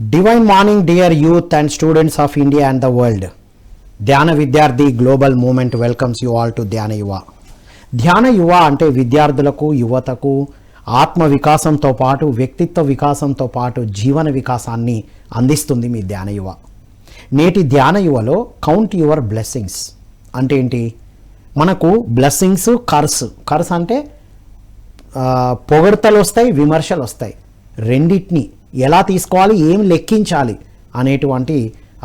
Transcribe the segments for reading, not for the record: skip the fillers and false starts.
Divine morning, dear youth and students of India and the world. Dhyana Vidyarthi global moment welcomes you all to Dhyana Yuva. ధ్యాన యువ అంటే విద్యార్థులకు, యువతకు ఆత్మ వికాసంతో పాటు, వ్యక్తిత్వ వికాసంతో పాటు జీవన వికాసాన్ని అందిస్తుంది మీ ధ్యాన యువ. నేటి ధ్యాన యువలో కౌంట్ యువర్ బ్లెస్సింగ్స్ అంటే ఏంటి? మనకు బ్లెస్సింగ్స్, కర్స్ అంటే పొగడ్తలు వస్తాయి, విమర్శలు వస్తాయి. రెండింటిని ఎలా తీసుకోవాలి, ఏం లెక్కించాలి అనేటువంటి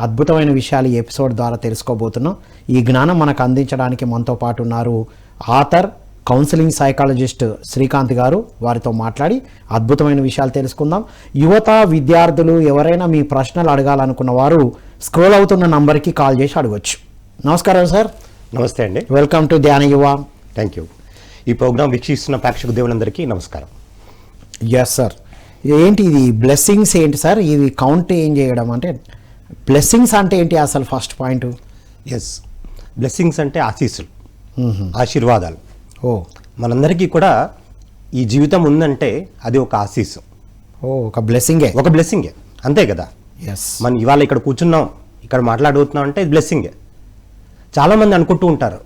అద్భుతమైన విషయాలు ఈ ఎపిసోడ్ ద్వారా తెలుసుకోబోతున్నాం. ఈ జ్ఞానం మనకు అందించడానికి మనతో పాటు ఉన్నారు ఆథర్, కౌన్సిలింగ్ సైకాలజిస్ట్ శ్రీకాంత్ గారు. వారితో మాట్లాడి అద్భుతమైన విషయాలు తెలుసుకుందాం. యువత, విద్యార్థులు ఎవరైనా మీ ప్రశ్నలు అడగాలనుకున్న వారు స్క్రోల్ అవుతున్న నంబర్కి కాల్ చేసి అడగవచ్చు. నమస్కారం సార్. నమస్తే అండి. వెల్కమ్ టు ధ్యాన యువ. Thank you. ఈ ప్రోగ్రాం వీక్షిస్తున్న ప్రేక్షక దేవులందరికీ నమస్కారం. Yes sir. ఏంటి ఇది బ్లెస్సింగ్స్ ఏంటి సార్? ఇవి కౌంట్ ఏం చేయడం అంటే బ్లెస్సింగ్స్ అంటే ఏంటి అసలు? First point. ఎస్, బ్లెస్సింగ్స్ అంటే ఆశీస్సులు, ఆశీర్వాదాలు. మనందరికీ కూడా ఈ జీవితం ఉందంటే అది ఒక ఆశీస్సు, ఒక బ్లెస్సింగే. ఒక బ్లెస్సింగే, అంతే కదా. ఎస్, మనం ఇవాళ ఇక్కడ కూర్చున్నాం, ఇక్కడ మాట్లాడుతున్నాం అంటే ఇది బ్లెస్సింగే. చాలామంది అనుకుంటూ ఉంటారు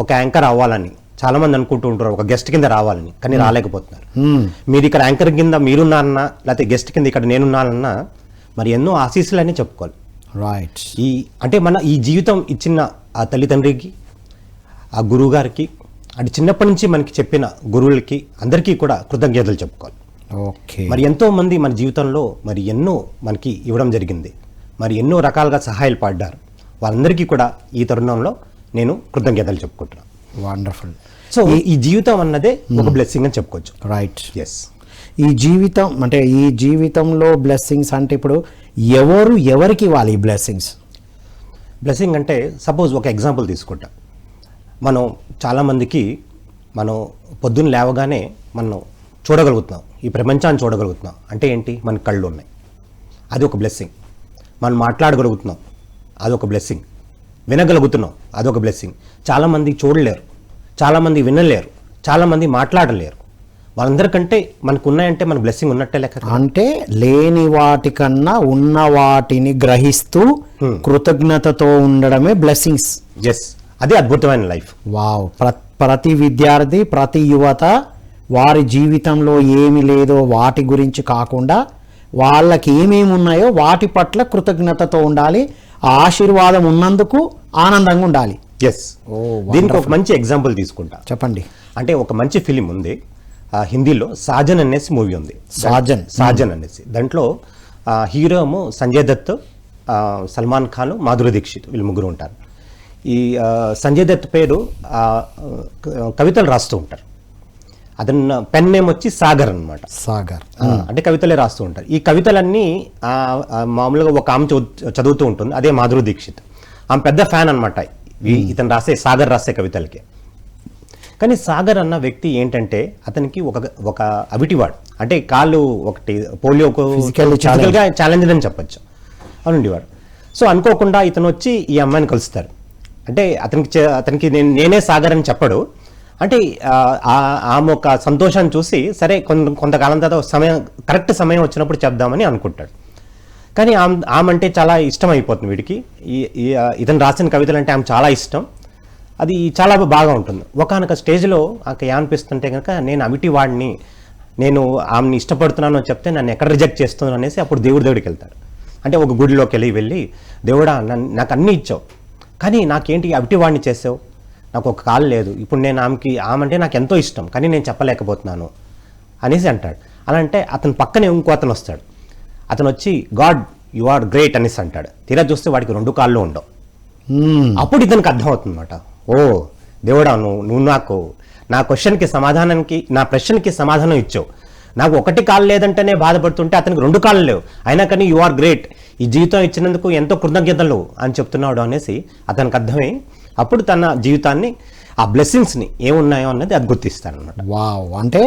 ఒక యాంకర్ అవ్వాలని, చాలామంది అనుకుంటూ ఉంటారు ఒక గెస్ట్ కింద రావాలని, కానీ రాలేకపోతున్నారు. మీరు ఇక్కడ యాంకర్ కింద మీరున్నారన్నా, లేకపోతే గెస్ట్ కింద ఇక్కడ నేనున్నానన్నా మరి ఎన్నో ఆశీస్సులన్నీ చెప్పుకోవాలి. రైట్. అంటే మన ఈ జీవితం ఇచ్చిన ఆ తల్లిదండ్రికి, ఆ గురువు గారికి, అంటే చిన్నప్పటి నుంచి మనకి చెప్పిన గురువులకి అందరికీ కూడా కృతజ్ఞతలు చెప్పుకోవాలి. ఓకే. మరి ఎంతో మంది మన జీవితంలో మరి ఎన్నో మనకి ఇవ్వడం జరిగింది, మరి ఎన్నో రకాలుగా సహాయాలు పడ్డారు. వాళ్ళందరికీ కూడా ఈ తరుణంలో నేను కృతజ్ఞతలు చెప్పుకుంటున్నాను. వండర్ఫుల్. సో ఈ జీవితం అన్నదే ఒక బ్లెస్సింగ్ అని చెప్పుకోవచ్చు. రైట్. ఎస్. ఈ జీవితం అంటే ఈ జీవితంలో బ్లెస్సింగ్స్ అంటే ఇప్పుడు ఎవరికి ఇవ్వాలి ఈ బ్లెస్సింగ్స్? బ్లెస్సింగ్ అంటే సపోజ్ ఒక ఎగ్జాంపుల్ తీసుకుంటా. మనం చాలామందికి మనం పొద్దున్న లేవగానే మనం చూడగలుగుతున్నాం, ఈ ప్రపంచాన్ని చూడగలుగుతున్నాం. అంటే ఏంటి? మన కళ్ళు ఉన్నాయి, అది ఒక బ్లెస్సింగ్. మనం మాట్లాడగలుగుతున్నాం, అదొక బ్లెస్సింగ్. వినగలుగుతున్నాం, అదొక బ్లెస్సింగ్. చాలామంది చూడలేరు, చాలామంది వినలేరు, చాలామంది మాట్లాడలేరు. వాళ్ళందరికంటే మనకు ఉన్నాయంటే మన బ్లెస్సింగ్ ఉన్నట్టే లెక్క. అంటే లేని వాటికన్నా ఉన్న వాటిని గ్రహిస్తూ కృతజ్ఞతతో ఉండడమే బ్లెస్సింగ్స్. ఎస్, అదే అద్భుతమైన లైఫ్. వావ్. ప్రతి విద్యార్థి, ప్రతి యువత వారి జీవితంలో ఏమి లేదో వాటి గురించి కాకుండా వాళ్ళకి ఏమేమి ఉన్నాయో వాటి పట్ల కృతజ్ఞతతో ఉండాలి. ఆ ఆశీర్వాదం ఉన్నందుకు ఆనందంగా ఉండాలి. ఎస్. దీనికి ఒక మంచి ఎగ్జాంపుల్ తీసుకుంటా. చెప్పండి. అంటే ఒక మంచి ఫిలిం ఉంది హిందీలో, సాజన్ అనేసి మూవీ ఉంది. సాజన్ అనేసి. దాంట్లో హీరో ఏమో సంజయ్ దత్, సల్మాన్ ఖాన్, మాధురి దీక్షిత్, వీళ్ళు ముగ్గురు ఉంటారు. ఈ సంజయ్ దత్ పేరు కవితలు రాస్తూ ఉంటారు. అతను పెన్ నేమ్ వచ్చి సాగర్ అనమాట. సాగర్ అంటే కవితలే రాస్తూ ఉంటారు. ఈ కవితలన్నీ మామూలుగా ఒక ఆమె చదువుతూ ఉంటుంది, అదే మాధురి దీక్షిత్. ఆమె పెద్ద ఫ్యాన్ అనమాట ఇతను సాగర్ రాసే కవితలకి. కానీ సాగర్ అన్న వ్యక్తి ఏంటంటే అతనికి ఒక అవిటివాడు, అంటే కాళ్ళు ఒకటి పోలియోకు ఫిజికల్గా ఛాలెంజ్ అని చెప్పచ్చు, అవునండివాడు. సో అనుకోకుండా ఇతను వచ్చి ఈ అమ్మాయిని కలుస్తారు. అంటే అతనికి నేనే సాగర్ అని చెప్పడు. అంటే ఆమె ఒక సంతోషాన్ని చూసి సరే కొంతకాలం తర్వాత కరెక్ట్ సమయం వచ్చినప్పుడు చెప్దామని అనుకుంటాడు. కానీ ఆమె అంటే చాలా ఇష్టం అయిపోతుంది వీడికి. ఇతను రాసిన కవితలు అంటే ఆమె చాలా ఇష్టం, అది చాలా బాగా ఉంటుంది. ఒకనొక స్టేజ్లో ఆమె ఏమనిపిస్తుంటే కనుక నేను అవిటి వాడిని, నేను ఆమెని ఇష్టపడుతున్నాను అని చెప్తే నన్ను ఎక్కడ రిజెక్ట్ చేస్తున్నాను అనేసి అప్పుడు దేవుడికి వెళ్తాడు. అంటే ఒక గుడిలోకి వెళ్ళి దేవుడా నాకు అన్నీ ఇచ్చావు, కానీ నాకేంటి అవిటి వాడిని చేసావు, నాకు ఒక కాలు లేదు, ఇప్పుడు నేను ఆమె అంటే నాకు ఎంతో ఇష్టం కానీ నేను చెప్పలేకపోతున్నాను అనేసి అంటాడు. అలా అంటే అతని పక్కనే ఇంకో అతను వస్తాడు. అతను వచ్చి గాడ్ యు ఆర్ గ్రేట్ అనేసి అంటాడు. తీరా చూస్తే వాడికి 2 కాళ్ళు ఉండవు. అప్పుడు ఇతనికి అర్థం అవుతుంది అనమాట, ఓ దేవుడా, నువ్వు నా క్వశ్చన్కి నా ప్రశ్నకి సమాధానం ఇచ్చావు. నాకు 1 కాలు లేదంటేనే బాధపడుతుంటే అతనికి 2 కాళ్ళు లేవు, అయినా కానీ యు ఆర్ గ్రేట్, ఈ జీవితం ఇచ్చినందుకు ఎంతో కృతజ్ఞతలు అని చెప్తున్నాడు అనేసి అతనికి అర్థమై అప్పుడు తన జీవితాన్ని, ఆ బ్లెస్సింగ్స్ని ఏమున్నాయో అన్నది అది గుర్తిస్తారనమాట. వావ్. అంటే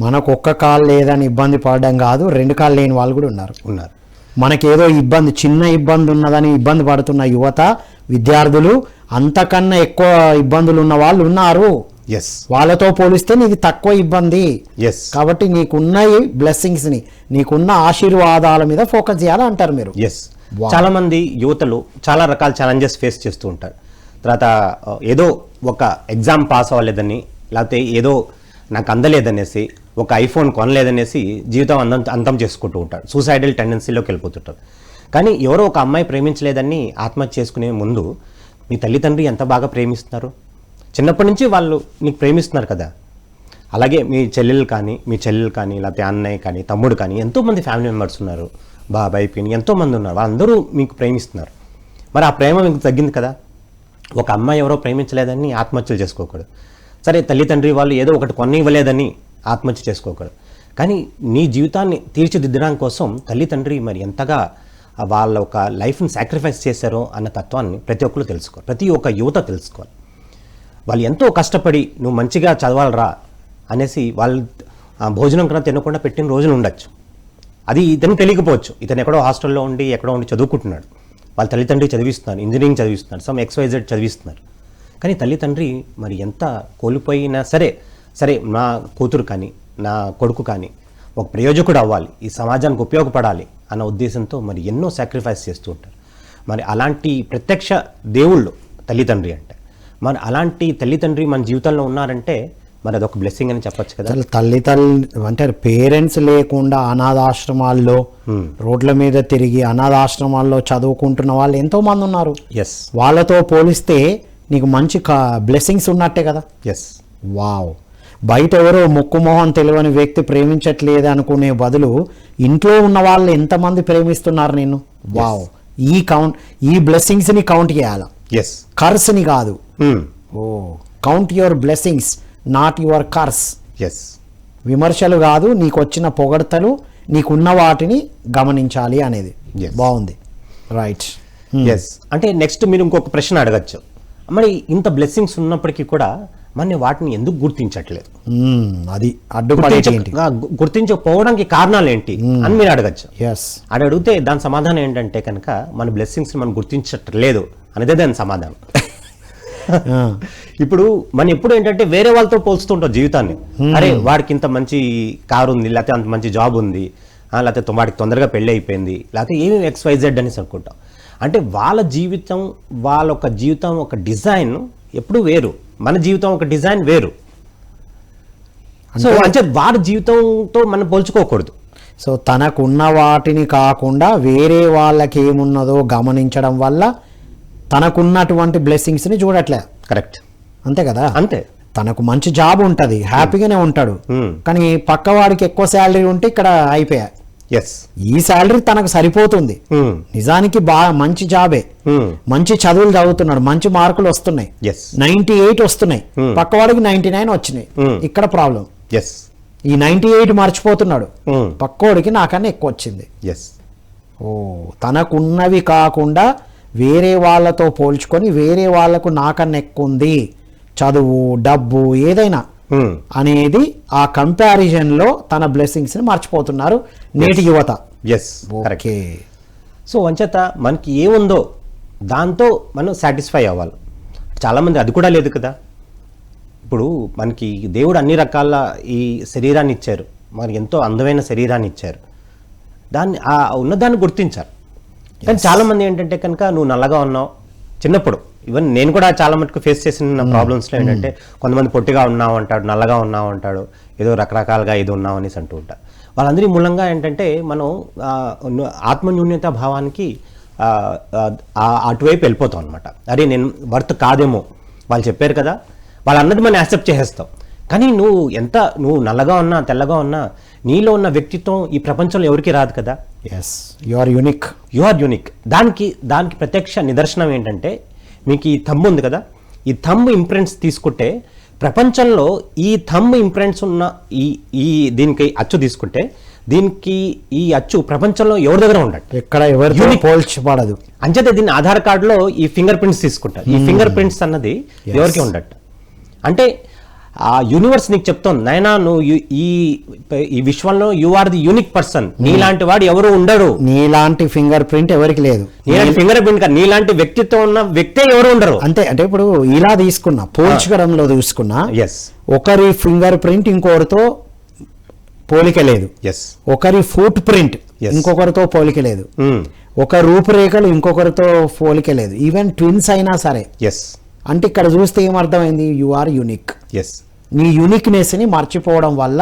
మనకు 1 కాలు లేదని ఇబ్బంది పడడం కాదు, 2 కాళ్ళు లేని వాళ్ళు కూడా ఉన్నారు. మనకేదో చిన్న ఇబ్బంది ఉన్నదని ఇబ్బంది పడుతున్న యువత, విద్యార్థులు, అంతకన్నా ఎక్కువ ఇబ్బందులు ఉన్న వాళ్ళు ఉన్నారు. ఎస్ వాళ్ళతో పోలిస్తే నీకు తక్కువ ఇబ్బంది. ఎస్ కాబట్టి నీకున్న బ్లెస్సింగ్స్ని, నీకున్న ఆశీర్వాదాల మీద ఫోకస్ చేయాలి అంటారు మీరు. ఎస్ చాలా మంది యువతలు చాలా రకాల ఛాలెంజెస్ ఫేస్ చేస్తూ ఉంటారు. తర్వాత ఏదో ఒక ఎగ్జామ్ పాస్ అవ్వలేదని, లేకపోతే ఏదో నాకు అందలేదనేసి, ఒక ఐఫోన్ కొనలేదనేసి జీవితం అంతం చేసుకుంటూ ఉంటారు. సూసైడల్ టెండెన్సీలోకి వెళ్ళిపోతుంటారు. కానీ ఎవరో ఒక అమ్మాయి ప్రేమించలేదని ఆత్మహత్య చేసుకునే ముందు మీ తల్లిదండ్రి ఎంత బాగా ప్రేమిస్తున్నారు. చిన్నప్పటి నుంచి వాళ్ళు నీకు ప్రేమిస్తున్నారు కదా. అలాగే మీ చెల్లెలు కానీ లేకపోతే అన్నయ్య కానీ తమ్ముడు కానీ ఎంతోమంది ఫ్యామిలీ మెంబర్స్ ఉన్నారు, బాబాయ్ పిన్ని ఎంతోమంది ఉన్నారు. వాళ్ళందరూ మీకు ప్రేమిస్తున్నారు. మరి ఆ ప్రేమ మీకు తగ్గింది కదా. ఒక అమ్మాయి ఎవరో ప్రేమించలేదని ఆత్మహత్యలు చేసుకోకూడదు. సరే తల్లిదండ్రి వాళ్ళు ఏదో ఒకటి కొన్ని ఇవ్వలేదని ఆత్మహత్య చేసుకోకూడదు. కానీ నీ జీవితాన్ని తీర్చిదిద్దడం కోసం తల్లిదండ్రి మరి ఎంతగా వాళ్ళ ఒక లైఫ్ని సాక్రిఫైస్ చేశారో అన్న తత్వాన్ని ప్రతి ఒక్కరు తెలుసుకోవాలి. ప్రతి ఒక్క యువత తెలుసుకోవాలి. వాళ్ళు ఎంతో కష్టపడి నువ్వు మంచిగా చదవాలరా అనేసి వాళ్ళు భోజనం కన్నా తినకుండా పెట్టిన రోజులు ఉండొచ్చు. అది ఇతను తెలియకపోవచ్చు. ఇతను ఎక్కడో హాస్టల్లో ఉండి ఎక్కడో ఉండి చదువుకుంటున్నాడు. వాళ్ళ తల్లిదండ్రి చదివిస్తున్నారు, ఇంజనీరింగ్ చదివిస్తున్నారు, సమ్ XYZ చదివిస్తున్నారు. కానీ తల్లిదండ్రి మరి ఎంత కోల్పోయినా సరే నా కూతురు కానీ నా కొడుకు కానీ ఒక ప్రయోజకుడు అవ్వాలి, ఈ సమాజానికి ఉపయోగపడాలి అన్న ఉద్దేశంతో మరి ఎన్నో సాక్రిఫైస్ చేస్తూ ఉంటారు. మరి అలాంటి ప్రత్యక్ష దేవుళ్ళు తల్లిదండ్రి అంటే, మరి అలాంటి తల్లిదండ్రి మన జీవితంలో ఉన్నారంటే మరి అదొక బ్లెస్సింగ్ అని చెప్పొచ్చు కదా. తల్లి అంటే పేరెంట్స్ లేకుండా అనాథాశ్రమాల్లో రోడ్ల మీద తిరిగి అనాథాశ్రమాల్లో చదువుకుంటున్న వాళ్ళు ఎంతో మంది ఉన్నారు. ఎస్ వాళ్ళతో పోలిస్తే నీకు మంచి బ్లెస్సింగ్స్ ఉన్నట్టే కదా. Yes wow. బయట ఎవరో మొహం తెలియని వ్యక్తి ప్రేమించట్లేదు అనుకునే బదులు ఇంట్లో ఉన్న వాళ్ళు ఎంతమంది ప్రేమిస్తున్నారు నిన్ను. వావ్. ఈ బ్లెస్సింగ్స్ని కౌంట్ చేయాలి, ఎస్ కర్స్ని కాదు. Oh, count your blessings, not your curse. Yes విమర్శలు కాదు, నీకు వచ్చిన పొగడ్తలు, నీకున్న వాటిని గమనించాలి అనేది. బాగుంది. రైట్. ఎస్ అంటే నెక్స్ట్ మీరు ఇంకొక ప్రశ్న అడగచ్చు. మరి ఇంత బ్లెస్సింగ్స్ ఉన్నప్పటికీ కూడా మన వాటిని ఎందుకు గుర్తించట్లేదు, అది అడ్డుపడేటి గుర్తించకపోవడానికి కారణాలు ఏంటి అని మీరు అడగచ్చు. ఎస్. అది అడిగితే దాని సమాధానం ఏంటంటే కనుక మన బ్లెస్సింగ్స్ మనం గుర్తించట్లేదు అనేదే దాని సమాధానం. ఇప్పుడు మనం ఎప్పుడు ఏంటంటే వేరే వాళ్ళతో పోల్చుతుంటాం జీవితాన్ని. అరే వాడికి ఇంత మంచి కారు ఉంది, లేకపోతే అంత మంచి జాబ్ ఉంది, లేకపోతే వాడికి తొందరగా పెళ్ళి అయిపోయింది, లేకపోతే ఏమి XYZ అనేసి అనుకుంటాం. అంటే వాళ్ళ జీవితం, వాళ్ళ ఒక జీవితం ఒక డిజైన్ ఎప్పుడు వేరు, మన జీవితం ఒక డిజైన్ వేరు. సో అంటే వారి జీవితంతో మనం పోల్చుకోకూడదు. సో తనకున్న వాటిని కాకుండా వేరే వాళ్ళకి ఏమున్నదో గమనించడం వల్ల తనకున్నటువంటి బ్లెస్సింగ్స్ని చూడట్లే. కరెక్ట్. అంతే కదా. అంతే. తనకు మంచి జాబ్ ఉంటుంది, హ్యాపీగానే ఉంటాడు. కానీ పక్కవాడికి ఎక్కువ శాలరీ ఉంటే ఇక్కడ అయిపోయా. ఈ శాలరీ తనకు సరిపోతుంది. నిజానికి మంచి జాబే, మంచి చదువులు చదువుతున్నాడు, మంచి మార్కులు వస్తున్నాయి, 98 వస్తున్నాయి, పక్కవాడికి 99 వచ్చినాయి. ఇక్కడ ప్రాబ్లం. ఈ 98 మర్చిపోతున్నాడు, పక్కోడికి నాకన్నా ఎక్కువ వచ్చింది. ఓ, తనకున్నవి కాకుండా వేరే వాళ్ళతో పోల్చుకొని వేరే వాళ్లకు నాకన్నా ఎక్కువ ఉంది చదువు, డబ్బు, ఏదైనా అనేది ఆ కంపారిజన్ లో తన బ్లెస్సింగ్స్ ని మర్చిపోతున్నారు నేటి యువత. ఓకే. సో అంచేత మనకి ఏముందో దాంతో మనం సాటిస్ఫై అవ్వాలి. చాలా మంది అది కూడా లేదు కదా. ఇప్పుడు మనకి దేవుడు అన్ని రకాల ఈ శరీరాన్ని ఇచ్చారు, మరి ఎంతో అందమైన శరీరాన్ని ఇచ్చారు, దాన్ని ఆ ఉన్నదాన్ని గుర్తించారు. కానీ చాలా మంది ఏంటంటే కనుక నువ్వు నల్లగా ఉన్నావు, చిన్నప్పుడు ఈవెన్ నేను కూడా చాలా మటుకు ఫేస్ చేసిన ప్రాబ్లమ్స్లో ఏంటంటే కొంతమంది పొట్టిగా ఉన్నావు అంటాడు, నల్లగా ఉన్నావు అంటాడు, ఏదో రకరకాలుగా ఏదో ఉన్నావు అనేసి అంటూ ఉంటారు. వాళ్ళందరి మూలంగా ఏంటంటే మనం ఆత్మన్యూన్యత భావానికి అటువైపు వెళ్ళిపోతాం అనమాట. అరే నేను వర్త్ కాదేమో, వాళ్ళు చెప్పారు కదా, వాళ్ళన్నది మనం యాక్సెప్ట్ చేసేస్తాం. కానీ నువ్వు నల్లగా ఉన్నా తెల్లగా ఉన్నా నీలో ఉన్న వ్యక్తిత్వం ఈ ప్రపంచంలో ఎవరికి రాదు కదా. You are unique. దానికి ప్రత్యక్ష నిదర్శనం ఏంటంటే మీకు ఈ థంబ్ ఉంది కదా, ఈ థంబ్ ఇంప్రింట్స్ తీసుకుంటే ప్రపంచంలో ఈ థంబ్ ఇంప్రింట్స్ ఉన్న ఈ దీనికి అచ్చు తీసుకుంటే దీనికి ఈ అచ్చు ప్రపంచంలో ఎవరి దగ్గర ఉండదు, ఎక్కడ ఎవరితో పోల్చబడదు. అంచేతే దీన్ని ఆధార్ కార్డులో ఈ ఫింగర్ ప్రింట్స్ తీసుకుంటారు. ఈ ఫింగర్ ప్రింట్స్ అన్నది ఎవరికి ఉండదు. అంటే ఆ యూనివర్స్ నీకు చెప్తాను నాయనా నువ్వు ఈ విశ్వంలో you are the unique person, నీలాంటి వాడు ఎవరు ఉండరు, నీలాంటి ఫింగర్ ప్రింట్ ఎవరికి లేదు, నీలాంటి ఫింగర్ ప్రింట్ కాదు, నీలాంటి వ్యక్తిత్వం ఉన్న వ్యక్తే ఎవరు ఉండరు. అంటే అంటే ఇప్పుడు ఇలా తీసుకున్నా, పోల్చుకోవడంలో చూసుకున్నా ఎస్ ఒకరి ఫింగర్ ప్రింట్ ఇంకొకరితో పోలిక లేదు, ఎస్ ఒకరి ఫుట్ ప్రింట్ ఇంకొకరితో పోలిక లేదు, ఒక రూపురేఖలు ఇంకొకరితో పోలిక లేదు, ఈవెన్ ట్విన్స్ అయినా సరే. ఎస్ అంటే ఇక్కడ చూస్తే ఏమర్థమైంది, యు ఆర్ యూనిక్. ఎస్ నీ యూనిక్నెస్ ని మర్చిపోవడం వల్ల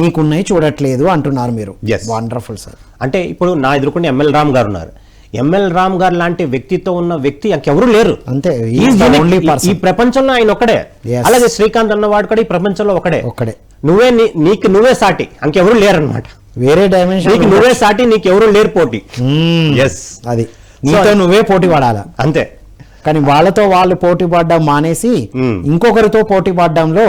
నీకున్నాయి చూడట్లేదు అంటున్నారు మీరు. Yes. Wonderful sir. అంటే ఇప్పుడు నా ఎదుర్కొంటే ఎంఎల్ రామ్ గారు ఉన్నారు. ఎంఎల్ రామ్ గారు లాంటి వ్యక్తితో ఉన్న వ్యక్తి ఇంకెవరు లేరు. అంతే, He is unique. ఈ ప్రపంచంలో ఆయన ఒక్కడే. Yes. అలాగే శ్రీకాంత్ అన్నవాడు కూడా ఈ ప్రపంచంలో ఒక్కడే. ఒక్కడే. నీకు నువ్వే సాటి, ఇంకెవరు లేరు అనమాట. వేరే డైమెన్షన్ నీకు నువ్వే సాటి, నీకెవరు లేరు పోటీ. ఎస్, అది నీతో నువ్వే పోటీ పడాలా. అంతే. కానీ వాళ్ళతో వాళ్ళు పోటీ పడడం మానేసి ఇంకొకరితో పోటీ పడడంలో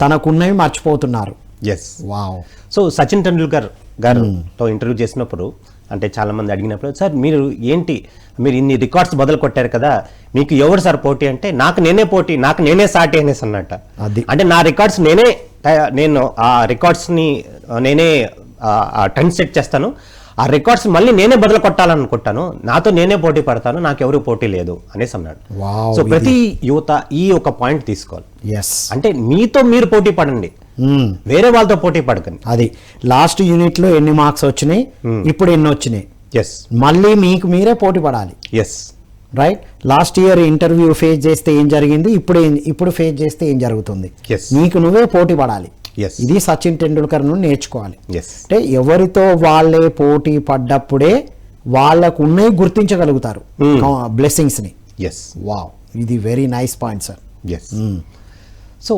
తనకున్నవి మర్చిపోతున్నారు. Yes. Wow. So Sachin Tendulkar గారితో ఇంటర్వ్యూ చేసినప్పుడు అంటే చాలా మంది అడిగినప్పుడు, సార్ మీరు ఏంటి, మీరు ఇన్ని రికార్డ్స్ బదులు కొట్టారు కదా, మీకు ఎవరు సార్ పోటీ అంటే, నాకు నేనే పోటీ, నాకు నేనే సాటి అనేసి అన్నట్ట. అంటే నా రికార్డ్స్ నేను ఆ రికార్డ్స్ ని నేనే ట్రెండ్ సెట్ చేస్తాను, ఆ రికార్డ్స్ మళ్ళీ నేనే బదులు కొట్టాలనుకుంటాను, నాతో నేనే పోటీ పడతాను, నాకెవరు పోటీ లేదు అనేసి అన్నాడు. సో ప్రతి యువత ఈ ఒక పాయింట్ తీసుకోవాలి. అంటే మీతో మీరు పోటీ పడండి, వేరే వాళ్ళతో పోటీ పడకండి. అది లాస్ట్ యూనిట్ లో ఎన్ని మార్క్స్ వచ్చినాయి, ఇప్పుడు ఎన్ని వచ్చినాయి, ఎస్, మళ్ళీ మీకు మీరే పోటీ పడాలి. Yes, right. Last year interview face చేస్తే ఏం జరిగింది, ఇప్పుడు ఫేస్ చేస్తే ఏం జరుగుతుంది, నీకు నువ్వే పోటీ పడాలి. ఇది సచిన్ టెండూల్కర్ నుండి నేర్చుకోవాలి. అంటే ఎవరితో వాళ్ళే పోటీ పడ్డప్పుడే వాళ్ళకు ఉన్నవి గుర్తించగలుగుతారు బ్లెస్సింగ్స్ ని. వావ్, ఇది very nice point sir. So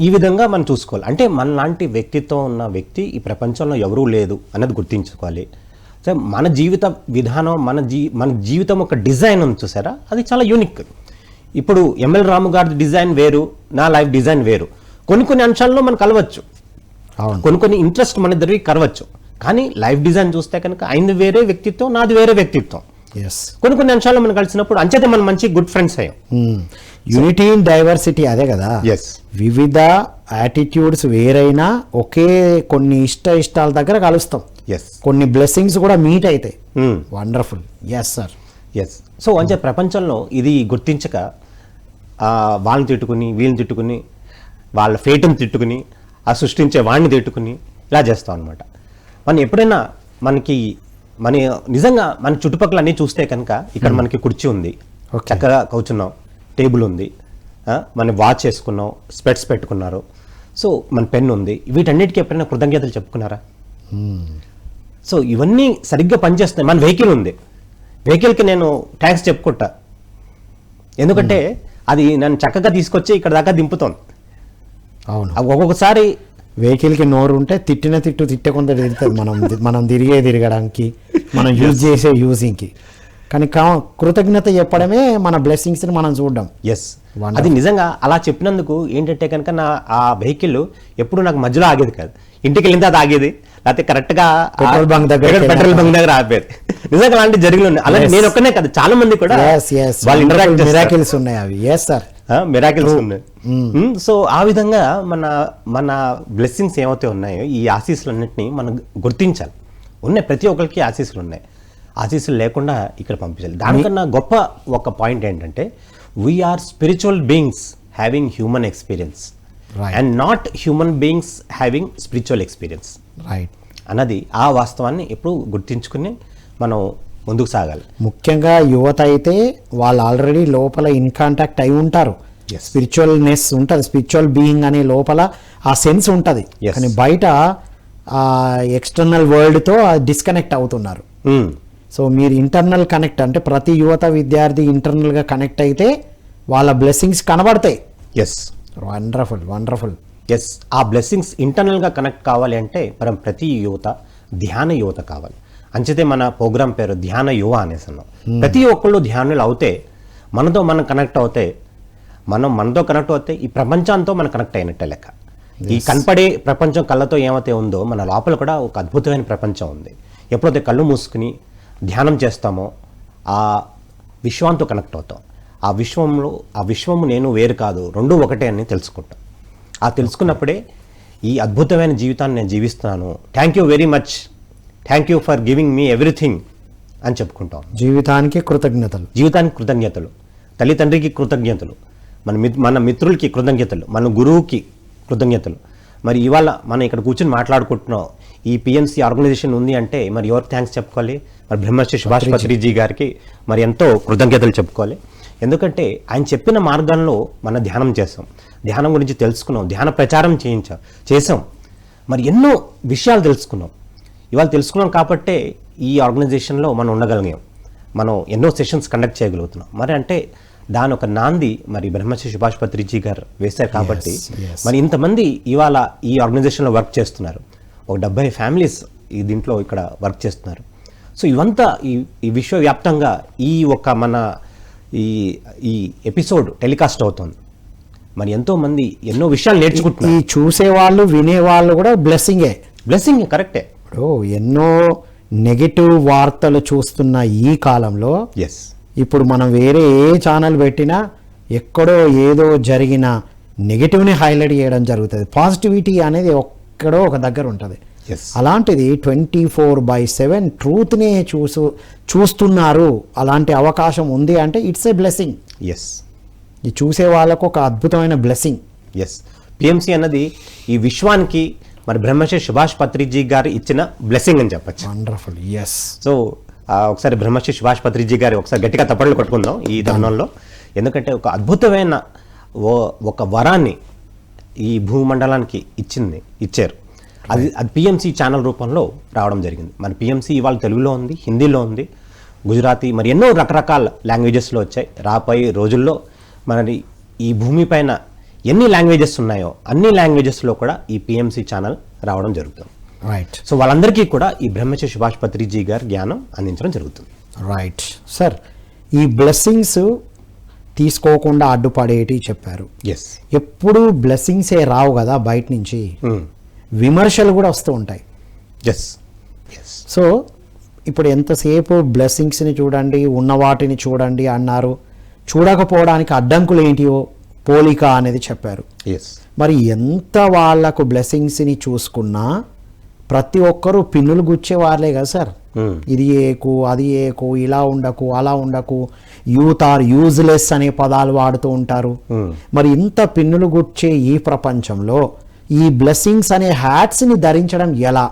ఈ విధంగా మనం చూసుకోవాలి. అంటే మన లాంటి వ్యక్తిత్వం ఉన్న వ్యక్తి ఈ ప్రపంచంలో ఎవరూ లేదు అనేది గుర్తించుకోవాలి. సో మన జీవిత విధానం, మన జీవితం ఒక డిజైన్ ఉంది చూసారా, అది చాలా యూనిక్. ఇప్పుడు ఎంఎల్ రాము గారి డిజైన్ వేరు, నా లైఫ్ డిజైన్ వేరు. కొన్ని అంశాల్లో మనకు కలవచ్చు, కొన్ని ఇంట్రెస్ట్ మన ఇద్దరికి కలవచ్చు. కానీ లైఫ్ డిజైన్ చూస్తే కనుక ఆయన వేరే వ్యక్తిత్వం, నాది వేరే వ్యక్తిత్వం. కొన్ని అంశాల్లో మనం కలిసినప్పుడు అంచేతే మనం మంచి గుడ్ ఫ్రెండ్స్ అయ్యాం. యూనిటీ ఇన్ డైవర్సిటీ, అదే కదా. వివిధ యాటిట్యూడ్స్ వేరైనా ఒకే కొన్ని ఇష్టాల దగ్గర కలుస్తాం, కొన్ని బ్లెస్సింగ్స్ కూడా మీట్ అవుతాయి. Wonderful. Yes sir. Yes. So అంటే ప్రపంచంలో ఇది గుర్తించక వాళ్ళని తిట్టుకుని వీళ్ళని తిట్టుకుని వాళ్ళ ఫేట్ని తిట్టుకుని ఆ సృష్టించే వాడిని తిట్టుకుని ఇలా చేస్తాం అనమాట. మనం ఎప్పుడైనా మన నిజంగా మన చుట్టుపక్కల అన్నీ చూస్తే కనుక ఇక్కడ మనకి కుర్చీ ఉంది, చక్కగా కూర్చున్నాం, టేబుల్ ఉంది, మన వాచ్ వేసుకున్నాం, స్పెట్స్ పెట్టుకున్నారు, సో మన పెన్ ఉంది, వీటన్నిటికీ ఎప్పుడైనా కృతజ్ఞతలు చెప్పుకున్నారా? సో ఇవన్నీ సరిగ్గా పనిచేస్తున్నాయి. మన వెహికల్ ఉంది, వెహికల్కి నేను ట్యాక్స్ చెప్పుకుంటా, ఎందుకంటే అది నన్ను చక్కగా తీసుకొచ్చి ఇక్కడ దాకా దింపుతోంది. అవును, ఒక్కొక్కసారి వెహికల్కి నోరు ఉంటే తిట్టకుండా తిరుగుతుంది, మనం తిరగడానికి, మనం యూజ్ చేసే యూజింగ్కి. కానీ కృతజ్ఞత చెప్పడమే మన బ్లెస్సింగ్స్ని మనం చూడడం. ఎస్, అది నిజంగా అలా చెప్పినందుకు ఏంటంటే కనుక ఆ వెహికల్ ఎప్పుడు నాకు మధ్యలో ఆగేది కాదు, ఇంటికి వెళ్ళిన తర్వాత ఆగేది, లేకపోతే కరెక్ట్గా పెట్రోల్ బంక్ దగ్గర ఆపేది. నిజంగా అలాంటి జరిగిన అలాగే నేను ఒక్కనే కాదు, చాలా మంది కూడా మిరాకిల్స్ ఉన్నాయి అవి. ఎస్ సార్, మిరాకిల్స్ ఉన్నాయి. సో ఆ విధంగా మన బ్లెస్సింగ్స్ ఏమైతే ఉన్నాయో ఈ ఆశీస్సులన్నింటినీ మనం గుర్తించాలి. ఉన్నాయి, ప్రతి ఒక్కరికి ఆశీస్సులు ఉన్నాయి, ఆశీస్సులు లేకుండా ఇక్కడ పంపించాలి. దానికన్నా గొప్ప ఒక పాయింట్ ఏంటంటే we are spiritual beings having human experience and not human beings having spiritual experience అన్నది ఆ వాస్తవాన్ని ఎప్పుడు గుర్తించుకుని మనం ముందుకు సాగాలి. ముఖ్యంగా యువత అయితే వాళ్ళు ఆల్రెడీ లోపల ఇన్ కాంటాక్ట్ అయి ఉంటారు, స్పిరిచువల్నెస్ ఉంటుంది, స్పిరిచువల్ బీయింగ్ అనే లోపల ఆ సెన్స్ ఉంటుంది. కానీ బయట ఎక్స్టర్నల్ వరల్డ్తో డిస్కనెక్ట్ అవుతున్నారు. సో మీరు ఇంటర్నల్ కనెక్ట్ అంటే ప్రతి యువత విద్యార్థి ఇంటర్నల్గా కనెక్ట్ అయితే వాళ్ళ బ్లెస్సింగ్స్ కనబడతాయి. Yes, wonderful wonderful. ఎస్, ఆ బ్లెస్సింగ్స్ ఇంటర్నల్గా కనెక్ట్ కావాలి అంటే మనం ప్రతి యువత ధ్యాన యువత కావాలి. అంచితే మన ప్రోగ్రామ్ పేరు ధ్యాన యువ అనేసి అన్నాం. ప్రతి ఒక్కళ్ళు ధ్యానులు అవుతే మనం కనెక్ట్ అవుతే మనతో కనెక్ట్ అవుతే ఈ ప్రపంచంతో మనం కనెక్ట్ అయినట్టే లెక్క. ఈ కనపడే ప్రపంచం కళ్ళతో ఏమైతే ఉందో మన లోపల కూడా ఒక అద్భుతమైన ప్రపంచం ఉంది. ఎప్పుడైతే కళ్ళు మూసుకుని ధ్యానం చేస్తామో ఆ విశ్వంతో కనెక్ట్ అవుతాం. ఆ విశ్వము నేను వేరు కాదు, రెండు ఒకటే అని తెలుసుకుంటాం. ఆ తెలుసుకున్నప్పుడే ఈ అద్భుతమైన జీవితాన్ని నేను జీవిస్తున్నాను, thank you very much, thank you for giving me everything అని చెప్పుకుంటాం. జీవితానికి కృతజ్ఞతలు. జీవితానికి కృతజ్ఞతలు, తల్లిదండ్రికి కృతజ్ఞతలు, మన మిత్రులకి కృతజ్ఞతలు, మన గురువుకి కృతజ్ఞతలు. మరి ఇవాళ మనం ఇక్కడ కూర్చొని మాట్లాడుకుంటున్నాం, ఈ పిఎంసి ఆర్గనైజేషన్ ఉంది అంటే మరి ఎవరికి థ్యాంక్స్ చెప్పుకోవాలి? మరి బ్రహ్మశ్రీ సుభాష్ పత్రిజీ గారికి మరి ఎంతో కృతజ్ఞతలు చెప్పుకోవాలి. ఎందుకంటే ఆయన చెప్పిన మార్గంలో మనం ధ్యానం చేసాం, ధ్యానం గురించి తెలుసుకున్నాం, ధ్యాన ప్రచారం చేసాం, మరి ఎన్నో విషయాలు తెలుసుకున్నాం. ఇవాళ తెలుసుకున్నాం కాబట్టే ఈ ఆర్గనైజేషన్లో మనం ఉండగలిగాం, మనం ఎన్నో సెషన్స్ కండక్ట్ చేయగలుగుతున్నాం. మరి అంటే దాని ఒక నాంది మరి బ్రహ్మశ్రీ సుభాష్ పత్రిజీ గారు వేశారు కాబట్టి మరి ఇంతమంది ఇవాళ ఈ ఆర్గనైజేషన్లో వర్క్ చేస్తున్నారు. ఒక 70 ఫ్యామిలీస్ ఈ దీంట్లో ఇక్కడ వర్క్ చేస్తున్నారు. సో ఇవంతా ఈ విశ్వవ్యాప్తంగా ఈ ఒక మన ఈ ఎపిసోడ్ టెలికాస్ట్ అవుతుంది. మరి ఎంతో మంది ఎన్నో విషయాలు నేర్చుకుంటున్నారు. ఈ చూసేవాళ్ళు వినేవాళ్ళు కూడా బ్లెస్సింగ్ కరెక్టే. ఇప్పుడు ఎన్నో నెగటివ్ వార్తలు చూస్తున్న ఈ కాలంలో ఇప్పుడు మనం వేరే ఏ ఛానల్ పెట్టినా ఎక్కడో ఏదో జరిగిన నెగటివ్ని హైలైట్ చేయడం జరుగుతుంది. పాజిటివిటీ అనేది ఎక్కడో ఒక దగ్గర ఉంటుంది. అలాంటిది 24/7 ట్రూత్నే చూస్తున్నారు. అలాంటి అవకాశం ఉంది అంటే ఇట్స్ ఏ బ్లెస్సింగ్. ఈ చూసే వాళ్ళకు ఒక అద్భుతమైన బ్లెస్సింగ్. పిఎంసి అన్నది ఈ విశ్వానికి మరి బ్రహ్మశ్రీ సుభాష్ పత్రిజీ గారు ఇచ్చిన బ్లెస్సింగ్ అని చెప్పచ్చు. వండర్ఫుల్. సో ఒకసారి బ్రహ్మశ్రీ సుభాష్ పత్రిజీ గారు ఒకసారి గట్టిగా తప్పట్లు కొట్టుకుందాం ఈ తరుణంలో. ఎందుకంటే ఒక అద్భుతమైన ఒక వరాన్ని ఈ భూమండలానికి ఇచ్చారు. అది పిఎంసి ఛానల్ రూపంలో రావడం జరిగింది. మన పిఎంసి ఇవాళ తెలుగులో ఉంది, హిందీలో ఉంది, గుజరాతీ, మరి ఎన్నో రకరకాల లాంగ్వేజెస్లో వచ్చాయి. రాబోయే రోజుల్లో మరి ఈ భూమిపైన ఎన్ని లాంగ్వేజెస్ ఉన్నాయో అన్ని లాంగ్వేజెస్లో కూడా ఈ పిఎంసి ఛానల్ రావడం జరుగుతుంది. రైట్. సో వాళ్ళందరికీ కూడా ఈ బ్రహ్మశ్రీ సుభాష్ పత్రిజీ గారు జ్ఞానం అందించడం జరుగుతుంది. Right sir. ఈ బ్లెస్సింగ్స్ తీసుకోకుండా అడ్డుపడేటి చెప్పారు. ఎప్పుడు బ్లెస్సింగ్సే రావు కదా, బయట నుంచి విమర్శలు కూడా వస్తూ ఉంటాయి. సో ఇప్పుడు ఎంతసేపు బ్లెస్సింగ్స్ని చూడండి, ఉన్న వాటిని చూడండి అన్నారు. చూడకపోవడానికి అడ్డంకులు ఏంటియో పోలిక అనేది చెప్పారు. మరి ఎంత వాళ్లకు బ్లెస్సింగ్స్ని చూసుకున్నా ప్రతి ఒక్కరూ పిన్నులు గుచ్చే వాళ్ళే కదా సార్. ఇది ఏకు, అది ఏకు, ఇలా ఉండకు, అలా ఉండకు, యూత్ ఆర్ యూజ్లెస్ అనే పదాలు వాడుతూ ఉంటారు. మరి ఇంత పిన్నులు గుచ్చే ఈ ప్రపంచంలో ఈ బ్లెస్సింగ్స్ అనే హ్యాట్స్ని ధరించడం ఎలా?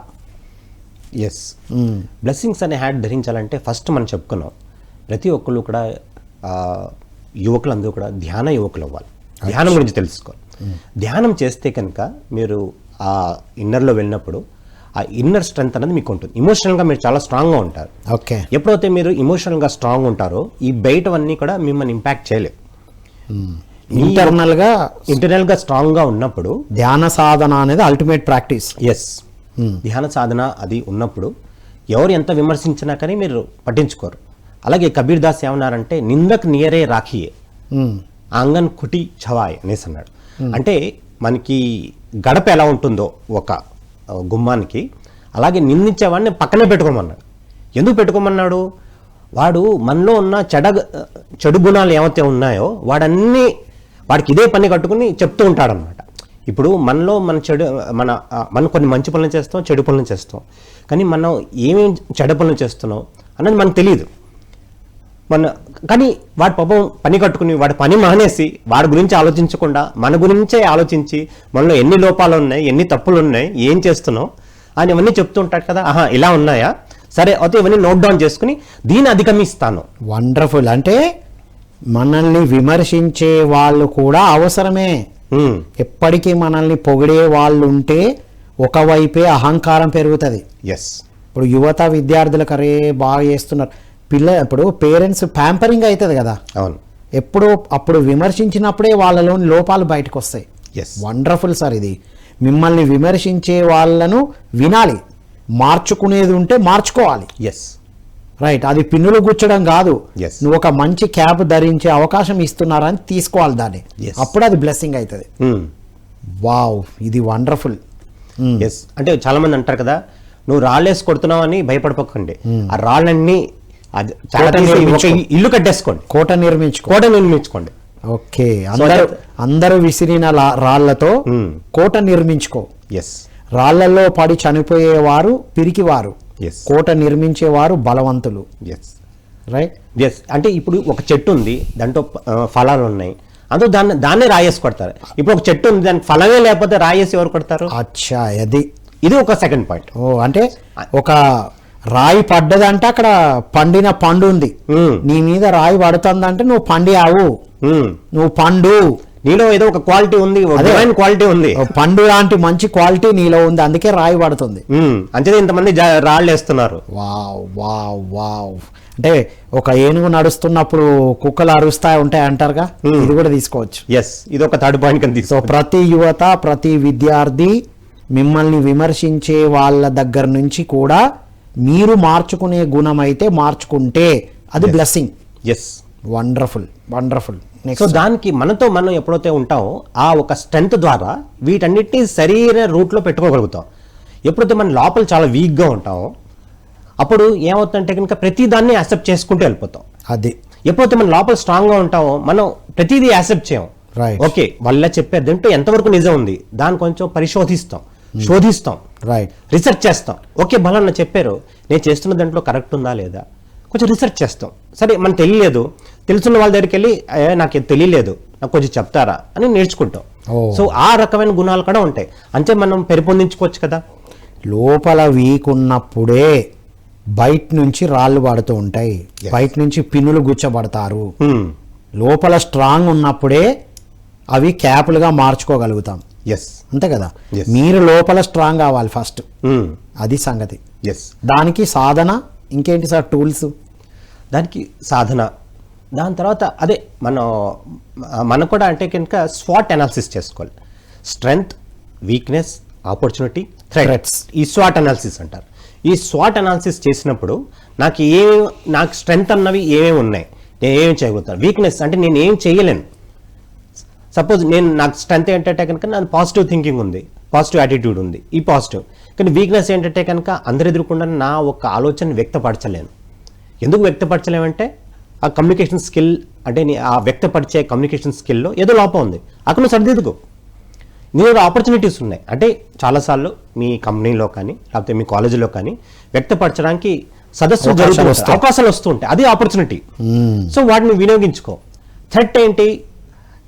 బ్లెస్సింగ్స్ అనే హ్యాట్ ధరించాలంటే ఫస్ట్ మనం చెప్పుకున్నాం, ప్రతి ఒక్కళ్ళు కూడా యువకులందరూ కూడా ధ్యాన యువకులు అవ్వాలి, ధ్యానం గురించి తెలుసుకోవాలి. ధ్యానం చేస్తే కనుక మీరు ఆ ఇన్నర్లో వెళ్ళినప్పుడు ఆ ఇన్నర్ స్ట్రెంగ్త్ అనేది మీకు ఉంటుంది. ఇమోషనల్గా మీరు చాలా స్ట్రాంగ్గా ఉంటారు. ఓకే. ఎప్పుడైతే మీరు ఇమోషనల్గా స్ట్రాంగ్ ఉంటారో ఈ బయటవన్నీ కూడా మిమ్మల్ని ఇంపాక్ట్ చేయలేవు. ఇంటర్నల్గా స్ట్రాంగ్గా ఉన్నప్పుడు ధ్యాన సాధన అనేది అల్టిమేట్ ప్రాక్టీస్. ధ్యాన సాధన అది ఉన్నప్పుడు ఎవరు ఎంత విమర్శించినా కానీ మీరు పట్టించుకోరు. అలాగే కబీర్ దాస్ ఏమన్నారంటే నిందక్ నియరే రాఖియే ఆంగన్ కుటి ఛవాయ్ అనేసి అన్నాడు. అంటే మనకి గడప ఎలా ఉంటుందో ఒక గుమ్మానికి, అలాగే నిందించేవాడిని పక్కనే పెట్టుకోమన్నాడు. ఎందుకు పెట్టుకోమన్నాడు? వాడు మనలో ఉన్న చెడు గుణాలు ఏమైతే ఉన్నాయో వాడికి ఇదే పని కట్టుకుని చెప్తూ ఉంటాడనమాట. ఇప్పుడు మనలో మనం కొన్ని మంచి పనులు చేస్తాం, చెడు పనులు చేస్తాం. కానీ మనం ఏమేమి చెడు పనులు చేస్తున్నాం అన్నది మనకు తెలియదు. కానీ వాడి పాపం పని కట్టుకుని వాడి పని మానేసి వాడి గురించి ఆలోచించకుండా మన గురించే ఆలోచించి మనలో ఎన్ని లోపాలు ఉన్నాయి, ఎన్ని తప్పులు ఉన్నాయి, ఏం చేస్తున్నాం అని ఇవన్నీ చెప్తూ ఉంటాడు కదా. ఇలా ఉన్నాయా, సరే అయితే ఇవన్నీ నోట్ డౌన్ చేసుకుని దీన్ని అధిగమిస్తాను. వండర్ఫుల్. అంటే మనల్ని విమర్శించే వాళ్ళు కూడా అవసరమే. ఎప్పటికీ మనల్ని పొగిడే వాళ్ళు ఉంటే ఒకవైపే అహంకారం పెరుగుతుంది. ఇప్పుడు యువత విద్యార్థులకు అరే బాగా చేస్తున్నారు, ఇప్పుడు పేరెంట్స్ ప్యాంపరింగ్ అవుతుంది కదా. అవును. అప్పుడు విమర్శించినప్పుడే వాళ్ళలోని లోపాలు బయటకు వస్తాయి. Wonderful sir. ఇది మిమ్మల్ని విమర్శించే వాళ్ళను వినాలి, మార్చుకునేది ఉంటే మార్చుకోవాలి. రైట్. అది పిన్నులు గుచ్చడం కాదు. నువ్వు ఒక మంచి క్యాప్ ధరించే అవకాశం ఇస్తున్నారని తీసుకోవాలి దాన్ని. అప్పుడు అది బ్లెస్సింగ్ అవుతుంది. వావ్, ఇది వండర్ఫుల్. అంటే చాలా మంది అంటారు కదా, నువ్వు రాళ్ళేసి కొడుతున్నావు అని భయపడిపోకండి. ఆ రాళ్ళన్నీ ఇల్లు కట్టేసుకోండి, కోట నిర్మించుకోండి. ఓకే, అందరూ విసిరిన రాళ్లతో కోట నిర్మించుకో. ఎస్, రాళ్లలో పడి చనిపోయేవారు పిరికివారు, ఎస్, కోట నిర్మించేవారు బలవంతులు. Yes, right. ఎస్. అంటే ఇప్పుడు ఒక చెట్టు ఉంది, దాంట్లో ఫలాలు ఉన్నాయి, అందులో దాన్నే రాయేసి కొడతారు. ఇప్పుడు ఒక చెట్టు ఉంది, దానికి ఫలమే లేకపోతే రాయేసి ఎవరు కొడతారు? అచ్చా, అది ఇది ఒక సెకండ్ పాయింట్. ఓ, అంటే ఒక రాయి పడ్డదంటే అక్కడ పండిన పండు ఉంది, నీ మీద రాయి పడుతుందంటే నువ్వు పండియావు, నువ్వు పండు, నీలో ఏదో ఒక క్వాలిటీ ఉంది, క్వాలిటీ ఉంది, పండు లాంటి మంచి క్వాలిటీ నీలో ఉంది, అందుకే రాయి పడుతుంది. అంతే ఇంతమంది రాళ్ళు వేస్తున్నారు. Wow wow wow. అంటే ఒక ఏనుగు నడుస్తున్నప్పుడు కుక్కలు అరుస్తా ఉంటాయి అంటారుగా, ఇది కూడా తీసుకోవచ్చు. ఎస్, ఇది ఒక థర్డ్ పాయింట్ కింద సో ప్రతి యువత, ప్రతి విద్యార్థి మిమ్మల్ని విమర్శించే వాళ్ళ దగ్గర నుంచి కూడా మీరు మార్చుకునే గుణం అయితే మార్చుకుంటే అది blessing. Yes, wonderful wonderful. So దానికి మనతో మనం ఎప్పుడైతే ఉంటామో ఆ ఒక స్ట్రెంత్ ద్వారా వీటన్నిటిని సరైన రూట్లో పెట్టుకోగలుగుతాం. ఎప్పుడైతే మన లోపల చాలా వీక్గా ఉంటామో అప్పుడు ఏమవుతుందంటే కనుక ప్రతి దాన్ని యాక్సెప్ట్ చేసుకుంటూ వెళ్ళిపోతాం. అది ఎప్పుడైతే మన లోపల స్ట్రాంగ్గా ఉంటామో మనం ప్రతిదీ యాక్సెప్ట్ చేయం. ఓకే, వాళ్ళ చెప్పేది అంటే ఎంతవరకు నిజం ఉంది దాన్ని కొంచెం పరిశోధిస్తాం, శోధిస్తాం, రైట్, రీసెర్చ్ చేస్తాం. ఓకే, బలాన్న చెప్పారు, నేను చేస్తున్న దాంట్లో కరెక్ట్ ఉందా లేదా కొంచెం రీసెర్చ్ చేస్తాం. సరే, మనకు తెలియలేదు, తెలుసున్న వాళ్ళ దగ్గరికి వెళ్ళి నాకు తెలియలేదు, నాకు కొంచెం చెప్తారా అని నేర్చుకుంటాం. సో ఆ రకమైన గుణాలు కూడా ఉంటాయి, అంటే మనం పెంపొందించుకోవచ్చు కదా. లోపల వీక్ ఉన్నప్పుడే బయట నుంచి రాళ్ళు పడుతూ ఉంటాయి, బయట నుంచి పిన్నులు గుచ్చబడతారు. లోపల స్ట్రాంగ్ ఉన్నప్పుడే అవి క్యాపులుగా మార్చుకోగలుగుతాం. ఎస్, అంతే కదా. మీరు లోపల స్ట్రాంగ్ కావాలి ఫస్ట్, అది సంగతి. ఎస్, దానికి సాధన ఇంకేంటి సార్ టూల్స్? దానికి సాధన, దాని తర్వాత అదే మనం కూడా అంటే కనుక స్వాట్ అనాలిసిస్ చేసుకోవాలి. స్ట్రెంగ్త్, వీక్నెస్, ఆపర్చునిటీ, థ్రెట్స్, ఈ స్వాట్ అనాలిసిస్ అంటారు. ఈ స్వాట్ అనాలిసిస్ చేసినప్పుడు నాకు స్ట్రెంగ్త్ అన్నవి ఏమేమి ఉన్నాయి, నేను ఏమేమి చేయగలుగుతాను, వీక్నెస్ అంటే నేను ఏం చేయలేను. సపోజ్ నాకు స్ట్రెంగ్త్ ఏంటంటే కనుక నాకు పాజిటివ్ థింకింగ్ ఉంది, పాజిటివ్ యాటిట్యూడ్ ఉంది, ఈ పాజిటివ్. కానీ వీక్నెస్ ఏంటంటే కనుక అందరు ఎదుర్కొండా నా ఒక ఆలోచన వ్యక్తపరచలేను. ఎందుకు వ్యక్తపరచలేమంటే ఆ కమ్యూనికేషన్ స్కిల్, అంటే ఆ వ్యక్తపరిచే కమ్యూనికేషన్ స్కిల్లో ఏదో లోపం ఉంది, అక్కడ సరిదిద్దుకో. నీ ఆపర్చునిటీస్ ఉన్నాయి, అంటే చాలాసార్లు మీ కంపెనీలో కానీ లేకపోతే మీ కాలేజీలో కానీ వ్యక్తపరచడానికి సదస్సులు జరుగుతూ అవకాశాలు వస్తూ ఉంటాయి, అది ఆపర్చునిటీ. సో వాటిని వినియోగించుకో. థ్రెట్ ఏంటి,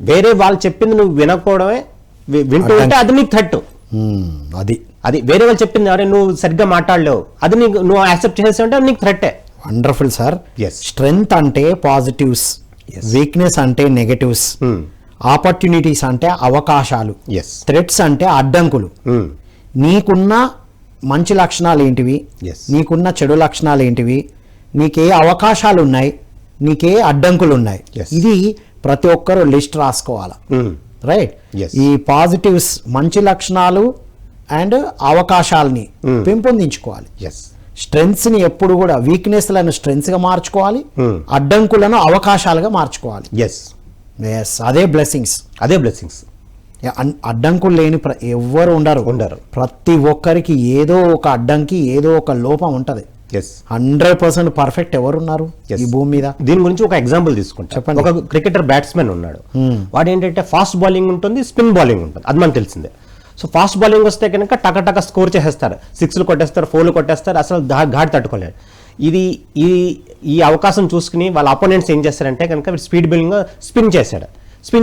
వేరే వాళ్ళు చెప్పింది నువ్వు వినకపోవడమే, వింటూ ఉంటే అది నీకు థ్రెట్. అది వేరే వాళ్ళు చెప్పింది, అరే నువ్వు సరిగ్గా మాట్లాడలేవు, అది నువ్వు యాక్సెప్ట్ చేసేవంటే అది నీకు థ్రెట్టే. Wonderful sir. స్ట్రెంగ్త్ అంటే పాజిటివ్స్, వీక్నెస్ అంటే నెగటివ్స్, ఆపర్చునిటీస్ అంటే అవకాశాలు, థ్రెట్స్ అంటే అడ్డంకులు. నీకున్న మంచి లక్షణాలు ఏంటివి, నీకున్న చెడు లక్షణాలు ఏంటివి, నీకే అవకాశాలు ఉన్నాయి, నీకే అడ్డంకులు ఉన్నాయి, ఇది ప్రతి ఒక్కరు లిస్ట్ రాసుకోవాలి. రైట్. ఈ పాజిటివ్స్ మంచి లక్షణాలు అండ్ అవకాశాలని పెంపొందించుకోవాలి. స్ట్రెంగ్త్స్ ని ఎప్పుడు కూడా వీక్నెస్లను స్ట్రెంగ్త్స్ గా మార్చుకోవాలి, అడ్డంకులను అవకాశాలుగా మార్చుకోవాలి. అదే బ్లెస్సింగ్స్, అదే బ్లెస్సింగ్స్. అడ్డంకులు లేని ఎవ్వరు ఉండరు. ప్రతి ఒక్కరికి ఏదో ఒక అడ్డంకి, ఏదో ఒక లోపం ఉంటది. 100% పర్ఫెక్ట్ ఎవరు ఉన్నారు ఈ భూమి మీద? దీని గురించి ఒక ఎగ్జాంపుల్ తీసుకుంటా. చెప్పండి. ఒక క్రికెటర్ బ్యాట్స్మెన్ ఉన్నాడు, వాడు ఏంటంటే ఫాస్ట్ బౌలింగ్ ఉంటుంది, స్పిన్ బౌలింగ్ ఉంటుంది, అది మనకు తెలిసిందే. సో ఫాస్ట్ బౌలింగ్ వస్తే కనుక టక స్కోర్ చేసేస్తారు, 6లు కొట్టేస్తారు, 4లు కొట్టేస్తారు, అసలు ఘాట్ తట్టుకోలేడు. ఈ అవకాశం చూసుకుని వాళ్ళ అపోనెంట్స్ ఏం చేస్తారంటే కనుక స్పీడ్ బౌలింగ్ స్పిన్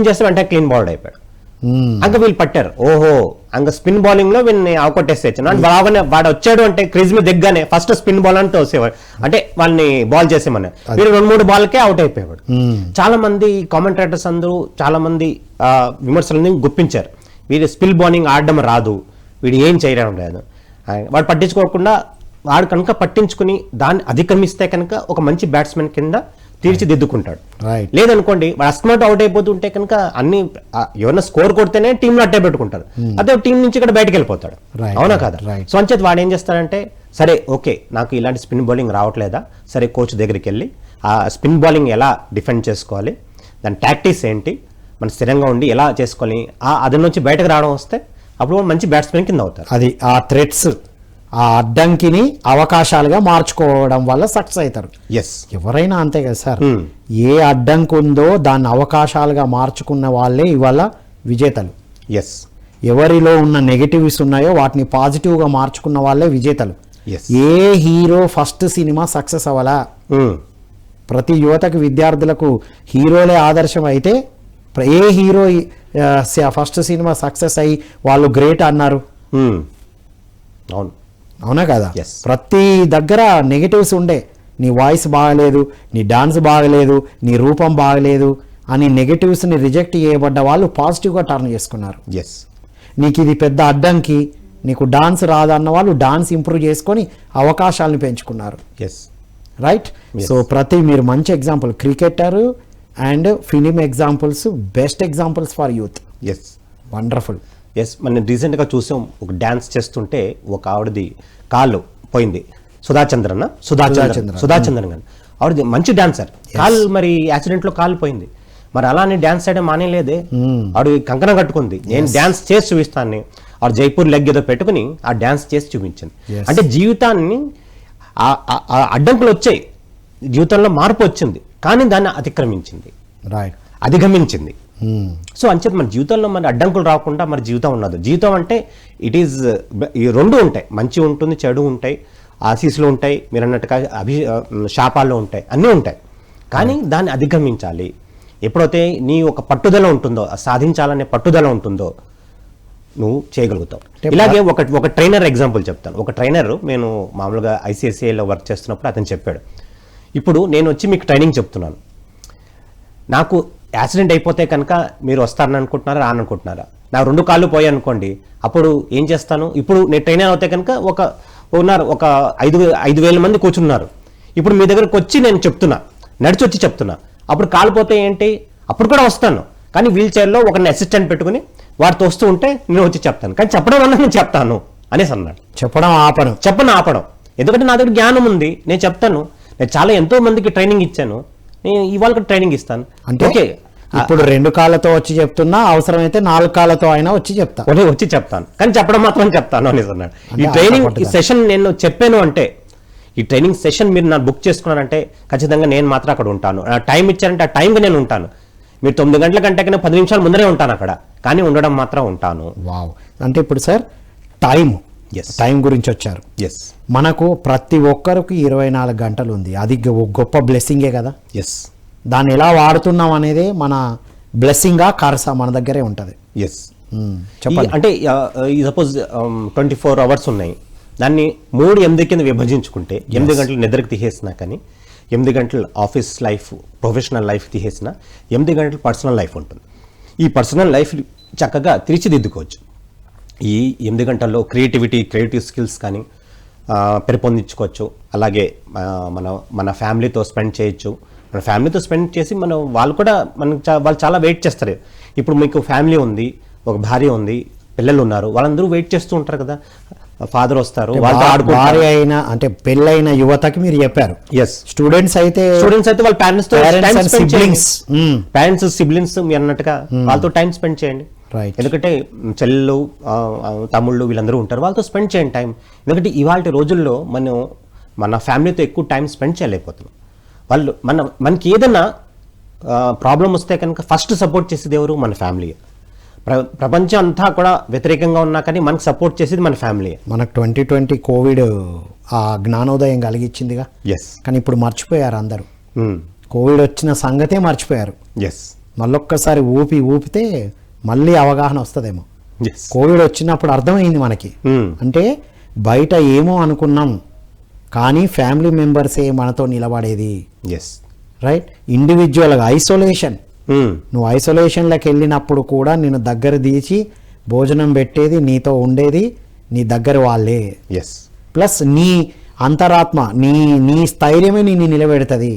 చేస్తే వెంటనే క్లీన్ బౌల్డ్ అయిపోయాడు. అంక వీళ్ళు పట్టారు, ఓహో అంక స్పిన్ బౌలింగ్ లో వీళ్ళని అవకొట్టేసేయచ్చు. బాగానే వాడు వచ్చాడు అంటే క్రీజ్ మీద దిగ్గానే ఫస్ట్ స్పిన్ బాల్ అంటే వచ్చేవాడు, అంటే వాళ్ళని బాల్ చేసేమని. వీళ్ళు 2-3 బాల్కే అవుట్ అయిపోయాడు. చాలా మంది కామెంటేటర్స్ అందరూ చాలా మంది విమర్శలని గుప్పించారు, వీడు స్పిన్ బౌలింగ్ ఆడడం రాదు, వీడు ఏం చేయడం లేదు. వాడు పట్టించుకోకుండా వాడు కనుక పట్టించుకుని దాన్ని అధిగమిస్తే కనుక ఒక మంచి బ్యాట్స్మెన్ కింద తీర్చిదిద్దుకుంటాడు. లేదనుకోండి వాడు అస్మాట్ అవుట్ అయిపోతుంటే కనుక అన్ని ఎవరైనా స్కోర్ కొడితేనే టీంలో అట్టే పెట్టుకుంటారు, అదే టీం నుంచి ఇక్కడ బయటకు వెళ్ళిపోతాడు. అవునా కదా? సో అంచేత వాడు ఏం చేస్తాడంటే, సరే ఓకే నాకు ఇలాంటి స్పిన్ బౌలింగ్ రావట్లేదా, సరే కోచ్ దగ్గరికి వెళ్ళి ఆ స్పిన్ బౌలింగ్ ఎలా డిఫెండ్ చేసుకోవాలి, దాని టాక్టిక్స్ ఏంటి, మన స్థిరంగా ఉండి ఎలా చేసుకోవాలి, అది నుంచి బయటకు రావడం వస్తే అప్పుడు మంచి బ్యాట్స్మెన్ కింద అవుతారు. అది ఆ థ్రెట్స్, ఆ అడ్డంకిని అవకాశాలుగా మార్చుకోవడం వల్ల సక్సెస్ అవుతారు. ఎస్. ఎవరైనా అంతే కదా సార్. ఏ అడ్డంకి ఉందో దాన్ని అవకాశాలుగా మార్చుకున్న వాళ్ళే ఇవాళ విజేతలు. ఎస్. ఎవరిలో ఉన్న నెగటివ్స్ ఉన్నాయో వాటిని పాజిటివ్గా మార్చుకున్న వాళ్ళే విజేతలు. ఎస్. ఏ హీరో ఫస్ట్ సినిమా సక్సెస్ అవ్వాలా? ప్రతి యువతకు విద్యార్థులకు హీరోలే ఆదర్శం అయితే ఏ హీరో ఫస్ట్ సినిమా సక్సెస్ అయ్యి వాళ్ళు గ్రేట్ అన్నారు? అవును. అవునా కదా? Yes. ప్రతి దగ్గర నెగటివ్స్ ఉండే, నీ వాయిస్ బాగలేదు, నీ డాన్స్ బాగలేదు, నీ రూపం బాగలేదు అని నెగటివ్స్ని రిజెక్ట్ చేయబడ్డ వాళ్ళు పాజిటివ్గా టర్న్ చేసుకున్నారు. ఎస్. నీకు ఇది పెద్ద అడ్డంకి, నీకు డాన్స్ రాదన్న వాళ్ళు డాన్స్ ఇంప్రూవ్ చేసుకొని అవకాశాలను పెంచుకున్నారు. ఎస్. రైట్. Yes. సో మీరు మంచి example, cricketer and film examples, best examples for youth. Yes. Wonderful. Yes. మనం రీసెంట్గా చూసాం, ఒక డ్యాన్స్ చేస్తుంటే ఒక ఆవిడది కాళ్ళు పోయింది. సుధాచంద్రన్ గారు, ఆవిడది మంచి డాన్సర్, కాలు మరి యాక్సిడెంట్లో కాలు పోయింది. మరి అలానే డ్యాన్స్ చేయడం మానేలేదే. ఆవిడ కంకణం కట్టుకుంది, నేను డ్యాన్స్ చేసి చూపిస్తాను. ఆవిడ జైపూర్ లెగ్ ఏదో పెట్టుకుని ఆ డ్యాన్స్ చేసి చూపించింది. అంటే జీవితాన్ని అడ్డంకులు వచ్చాయి, జీవితంలో మార్పు వచ్చింది, కానీ దాన్ని అతిక్రమించింది, రైట్, అధిగమించింది. సో అంచేత మన జీవితంలో మన అడ్డంకులు రాకుండా మన జీవితం ఉన్నది. జీవితం అంటే ఇట్ ఈజ్ ఈ రెండు ఉంటాయి, మంచి ఉంటుంది, చెడు ఉంటాయి, ఆశీస్సులు ఉంటాయి, మీరు అన్నట్టుగా శాపాలు ఉంటాయి, అన్నీ ఉంటాయి. కానీ దాన్ని అధిగమించాలి. ఎప్పుడైతే నీ ఒక పట్టుదల ఉంటుందో, సాధించాలనే పట్టుదల ఉంటుందో నువ్వు చేయగలుగుతావు. ఇలాగే ఒక ట్రైనర్ ఎగ్జాంపుల్ చెప్తాను. ఒక ట్రైనర్, నేను మామూలుగా ఐసిఐసిఐలో వర్క్ చేస్తున్నప్పుడు అతను చెప్పాడు, ఇప్పుడు నేను వచ్చి మీకు ట్రైనింగ్ చెప్తున్నాను, నాకు యాక్సిడెంట్ అయిపోతే కనుక మీరు వస్తారని అనుకుంటున్నారా, రాననుకుంటున్నారా? నా 2 కాళ్ళు పోయాయి అనుకోండి, అప్పుడు ఏం చేస్తాను? ఇప్పుడు నేను ట్రైనర్ అవుతే కనుక ఒక 5,000 మంది కూర్చున్నారు. ఇప్పుడు మీ దగ్గరకు వచ్చి నేను చెప్తున్నా, నడిచి వచ్చి చెప్తున్నా, అప్పుడు కాలు పోతే ఏంటి? అప్పుడు కూడా వస్తాను, కానీ వీల్ చైర్లో ఒకరిని అసిస్టెంట్ పెట్టుకుని వారితో వస్తూ ఉంటే నేను వచ్చి చెప్తాను, కానీ చెప్పడం వల్ల నేను చెప్తాను అనేసి అన్నాడు. చెప్పను ఆపడం. ఎందుకంటే నా దగ్గర జ్ఞానం ఉంది, నేను చెప్తాను. నేను చాలా ఎంతో మందికి ట్రైనింగ్ ఇచ్చాను, నేను ఇవాళ ట్రైనింగ్ ఇస్తాను. అంటే ఓకే, ఇప్పుడు 2 కాళ్ళతో వచ్చి చెప్తున్నా, అవసరమైతే 4 కాళ్ళతో అయినా వచ్చి చెప్తాను, కానీ చెప్పడం మాత్రం చెప్తాను అనేసి అన్నాడు. ఈ ట్రైనింగ్ సెషన్ నేను చెప్పాను అంటే, ఈ ట్రైనింగ్ సెషన్ మీరు నా బుక్ చేసుకున్నారంటే ఖచ్చితంగా నేను మాత్రం అక్కడ ఉంటాను. నా టైం ఇచ్చారంటే ఆ టైంకి నేను ఉంటాను. మీరు 9 గంటల కంటే 10 నిమిషాల ముందరే ఉంటాను అక్కడ, కానీ ఉండడం మాత్రం ఉంటాను. వావ్. అంటే ఇప్పుడు సార్ టైం గురించి వచ్చారు. ఎస్. మనకు ప్రతి ఒక్కరికి 24 గంటలు ఉంది, అది గొప్ప బ్లెస్సింగే కదా. ఎస్. దాన్ని ఎలా వాడుతున్నాం అనేది మన బ్లెస్సింగా కర్సా మన దగ్గరే ఉంటుంది. ఎస్. చెప్పండి. అంటే సపోజ్ 24 అవర్స్ ఉన్నాయి, దాన్ని 3-8 కింద విభజించుకుంటే 8 గంటలు నిద్రకు తీసేసినా, కానీ 8 గంటలు ఆఫీస్ లైఫ్, ప్రొఫెషనల్ లైఫ్ తీసేసిన 8 గంటలు పర్సనల్ లైఫ్ ఉంటుంది. ఈ పర్సనల్ లైఫ్ చక్కగా తీర్చిదిద్దుకోవచ్చు. ఈ 8 గంటల్లో క్రియేటివ్ స్కిల్స్ కానీ పెంపొందించుకోవచ్చు. అలాగే మన ఫ్యామిలీతో స్పెండ్ చేయొచ్చు. మన ఫ్యామిలీతో స్పెండ్ చేసి వాళ్ళు చాలా వెయిట్ చేస్తారు. ఇప్పుడు మీకు ఫ్యామిలీ ఉంది, ఒక భార్య ఉంది, పిల్లలు ఉన్నారు, వాళ్ళందరూ వెయిట్ చేస్తూ ఉంటారు కదా. ఫాదర్ వస్తారు, భార్య అయినా అంటే పెళ్ళైన యువతకి మీరు చెప్పారు. ఎస్. స్టూడెంట్స్ అయితే వాళ్ళ పేరెంట్స్ సిబ్లింగ్స్ మీరు అన్నట్టుగా వాళ్ళతో టైం స్పెండ్ చేయండి. ఎందుకంటే చెల్లెళ్ళు, తమ్ముళ్ళు వీళ్ళందరూ ఉంటారు, వాళ్ళతో స్పెండ్ చేయండి టైం. ఎందుకంటే ఇవాళ రోజుల్లో మన ఫ్యామిలీతో ఎక్కువ టైం స్పెండ్ చేయలేకపోతున్నాం. మనకి ఏదైనా ప్రాబ్లం వస్తే కనుక ఫస్ట్ సపోర్ట్ చేసేది ఎవరు? మన ఫ్యామిలీ. ప్రపంచం అంతా కూడా వ్యతిరేకంగా ఉన్నా కానీ మనకు సపోర్ట్ చేసేది మన ఫ్యామిలీ. మనకు 2020 కోవిడ్ ఆ జ్ఞానోదయం కలిగించిందిగా. ఎస్. కానీ ఇప్పుడు మర్చిపోయారు అందరూ. కోవిడ్ వచ్చిన సంగతే మర్చిపోయారు. ఎస్. మళ్ళొక్కసారి ఊపితే మళ్ళీ అవగాహన వస్తుందేమో. కోవిడ్ వచ్చినప్పుడు అర్థమైంది మనకి, అంటే బయట ఏమో అనుకున్నాం, కానీ ఫ్యామిలీ మెంబర్సే మనతో నిలబడేది. రైట్. ఇండివిజువల్గా ఐసోలేషన్, నువ్వు ఐసోలేషన్లోకి వెళ్ళినప్పుడు కూడా నేను దగ్గర తీసి భోజనం పెట్టేది, నీతో ఉండేది నీ దగ్గర వాళ్ళే. ప్లస్ నీ అంతరాత్మ, నీ స్థైర్యమే నిన్ను నిలబెడుతుంది.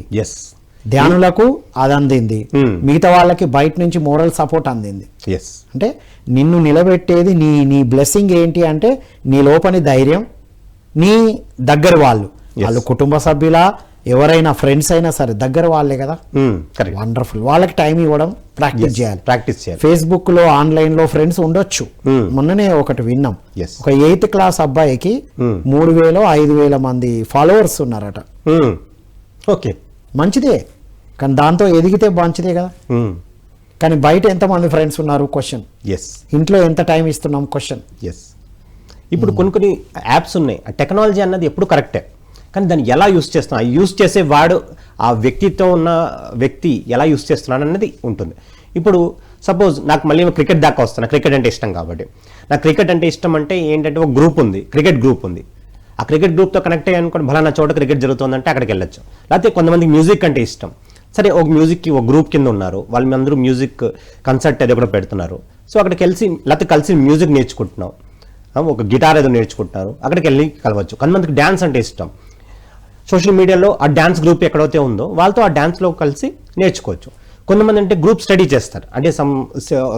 ధ్యానులకు అది అందింది, మిగతా వాళ్ళకి బయట నుంచి మోరల్ సపోర్ట్ అందింది. అంటే నిన్ను నిలబెట్టేది నీ బ్లెస్సింగ్ ఏంటి అంటే నీ లోపని ధైర్యం, నీ దగ్గర వాళ్ళు కుటుంబ సభ్యులా, ఎవరైనా ఫ్రెండ్స్ అయినా సరే దగ్గర వాళ్ళే కదా, కరెక్ట్. వండర్ఫుల్. వాళ్ళకి టైం ఇవ్వడం ప్రాక్టీస్ చేయాలి. ప్రాక్టీస్ చేయాలి. ఫేస్బుక్ లో ఆన్లైన్ లో ఫ్రెండ్స్ ఉండొచ్చు. మొన్ననే ఒకటి విన్నాం, Yes. ఒక 8th క్లాస్ అబ్బాయికి 3,000-5,000 మంది ఫాలోవర్స్ ఉన్నారట. ఓకే. మంచిదే, కానీ దాంతో ఎదిగితే మంచిదే కదా. కానీ బయట ఎంతమంది ఫ్రెండ్స్ ఉన్నారు క్వశ్చన్, ఎస్ ఇంట్లో ఎంత టైం ఇస్తున్నాం క్వశ్చన్. ఎస్. ఇప్పుడు కొన్ని యాప్స్ ఉన్నాయి. ఆ టెక్నాలజీ అన్నది ఎప్పుడు కరెక్టే, కానీ దాన్ని ఎలా యూస్ చేస్తున్నాం, ఆ యూస్ చేసే వాడు ఆ వ్యక్తితో ఉన్న వ్యక్తి ఎలా యూస్ చేస్తున్నాడు అన్నది ఉంటుంది. ఇప్పుడు సపోజ్ నాకు మళ్ళీ క్రికెట్ దాకా వస్తున్నా, క్రికెట్ అంటే ఇష్టం కాబట్టి. నాకు క్రికెట్ అంటే ఇష్టం అంటే ఏంటంటే ఒక గ్రూప్ ఉంది, క్రికెట్ గ్రూప్ ఉంది. ఆ క్రికెట్ గ్రూప్తో కనెక్ట్ అయ్యి అనుకోండి, ఫలానా చోట క్రికెట్ జరుగుతుందంటే అక్కడికి వెళ్ళొచ్చు. లేకపోతే కొంతమందికి మ్యూజిక్ అంటే ఇష్టం, సరే ఒక మ్యూజిక్కి ఒక గ్రూప్ కింద ఉన్నారు, వాళ్ళందరూ మ్యూజిక్ కన్సర్ట్ అది కూడా పెడుతున్నారు. సో అక్కడికి లేకపోతే కలిసి మ్యూజిక్ నేర్చుకుంటున్నాం, ఒక గిటార్ ఏదో నేర్చుకుంటున్నారు, అక్కడికి వెళ్ళి కలవచ్చు. కొంతమందికి డ్యాన్స్ అంటే ఇష్టం, సోషల్ మీడియాలో ఆ డ్యాన్స్ గ్రూప్ ఎక్కడైతే ఉందో వాళ్ళతో ఆ డ్యాన్స్లో కలిసి నేర్చుకోవచ్చు. కొంతమంది అంటే గ్రూప్ స్టడీ చేస్తారు, అంటే సమ్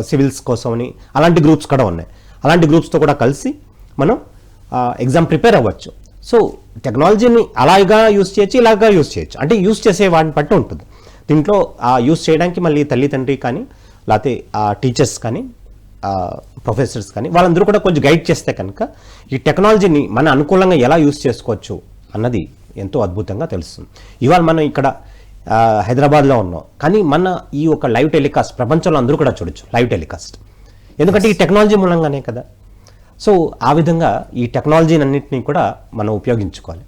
సివిల్స్ కోసం అని అలాంటి గ్రూప్స్ కూడా ఉన్నాయి. అలాంటి గ్రూప్స్తో కూడా కలిసి మనం ఎగ్జామ్ ప్రిపేర్ అవ్వచ్చు. సో టెక్నాలజీని అలాగా యూస్ చేయొచ్చు, ఇలాగా యూస్ చేయొచ్చు, అంటే యూస్ చేసే వాటిని బట్టి ఉంటుంది. దీంట్లో యూస్ చేయడానికి మళ్ళీ తల్లిదండ్రి కానీ లేకపోతే టీచర్స్ కానీ ప్రొఫెసర్స్ కానీ వాళ్ళందరూ కూడా కొంచెం గైడ్ చేస్తే కనుక ఈ టెక్నాలజీని మన అనుకూలంగా ఎలా యూస్ చేసుకోవచ్చు అన్నది ఎంతో అద్భుతంగా తెలుస్తుంది. ఇవాళ మనం ఇక్కడ హైదరాబాద్లో ఉన్నాం, కానీ మన ఈ ఒక లైవ్ టెలికాస్ట్ ప్రపంచంలో అందరూ కూడా చూడొచ్చు లైవ్ టెలికాస్ట్, ఎందుకంటే ఈ టెక్నాలజీ మూలంగానే కదా. సో ఆ విధంగా ఈ టెక్నాలజీని అన్నింటినీ కూడా మనం ఉపయోగించుకోవాలి.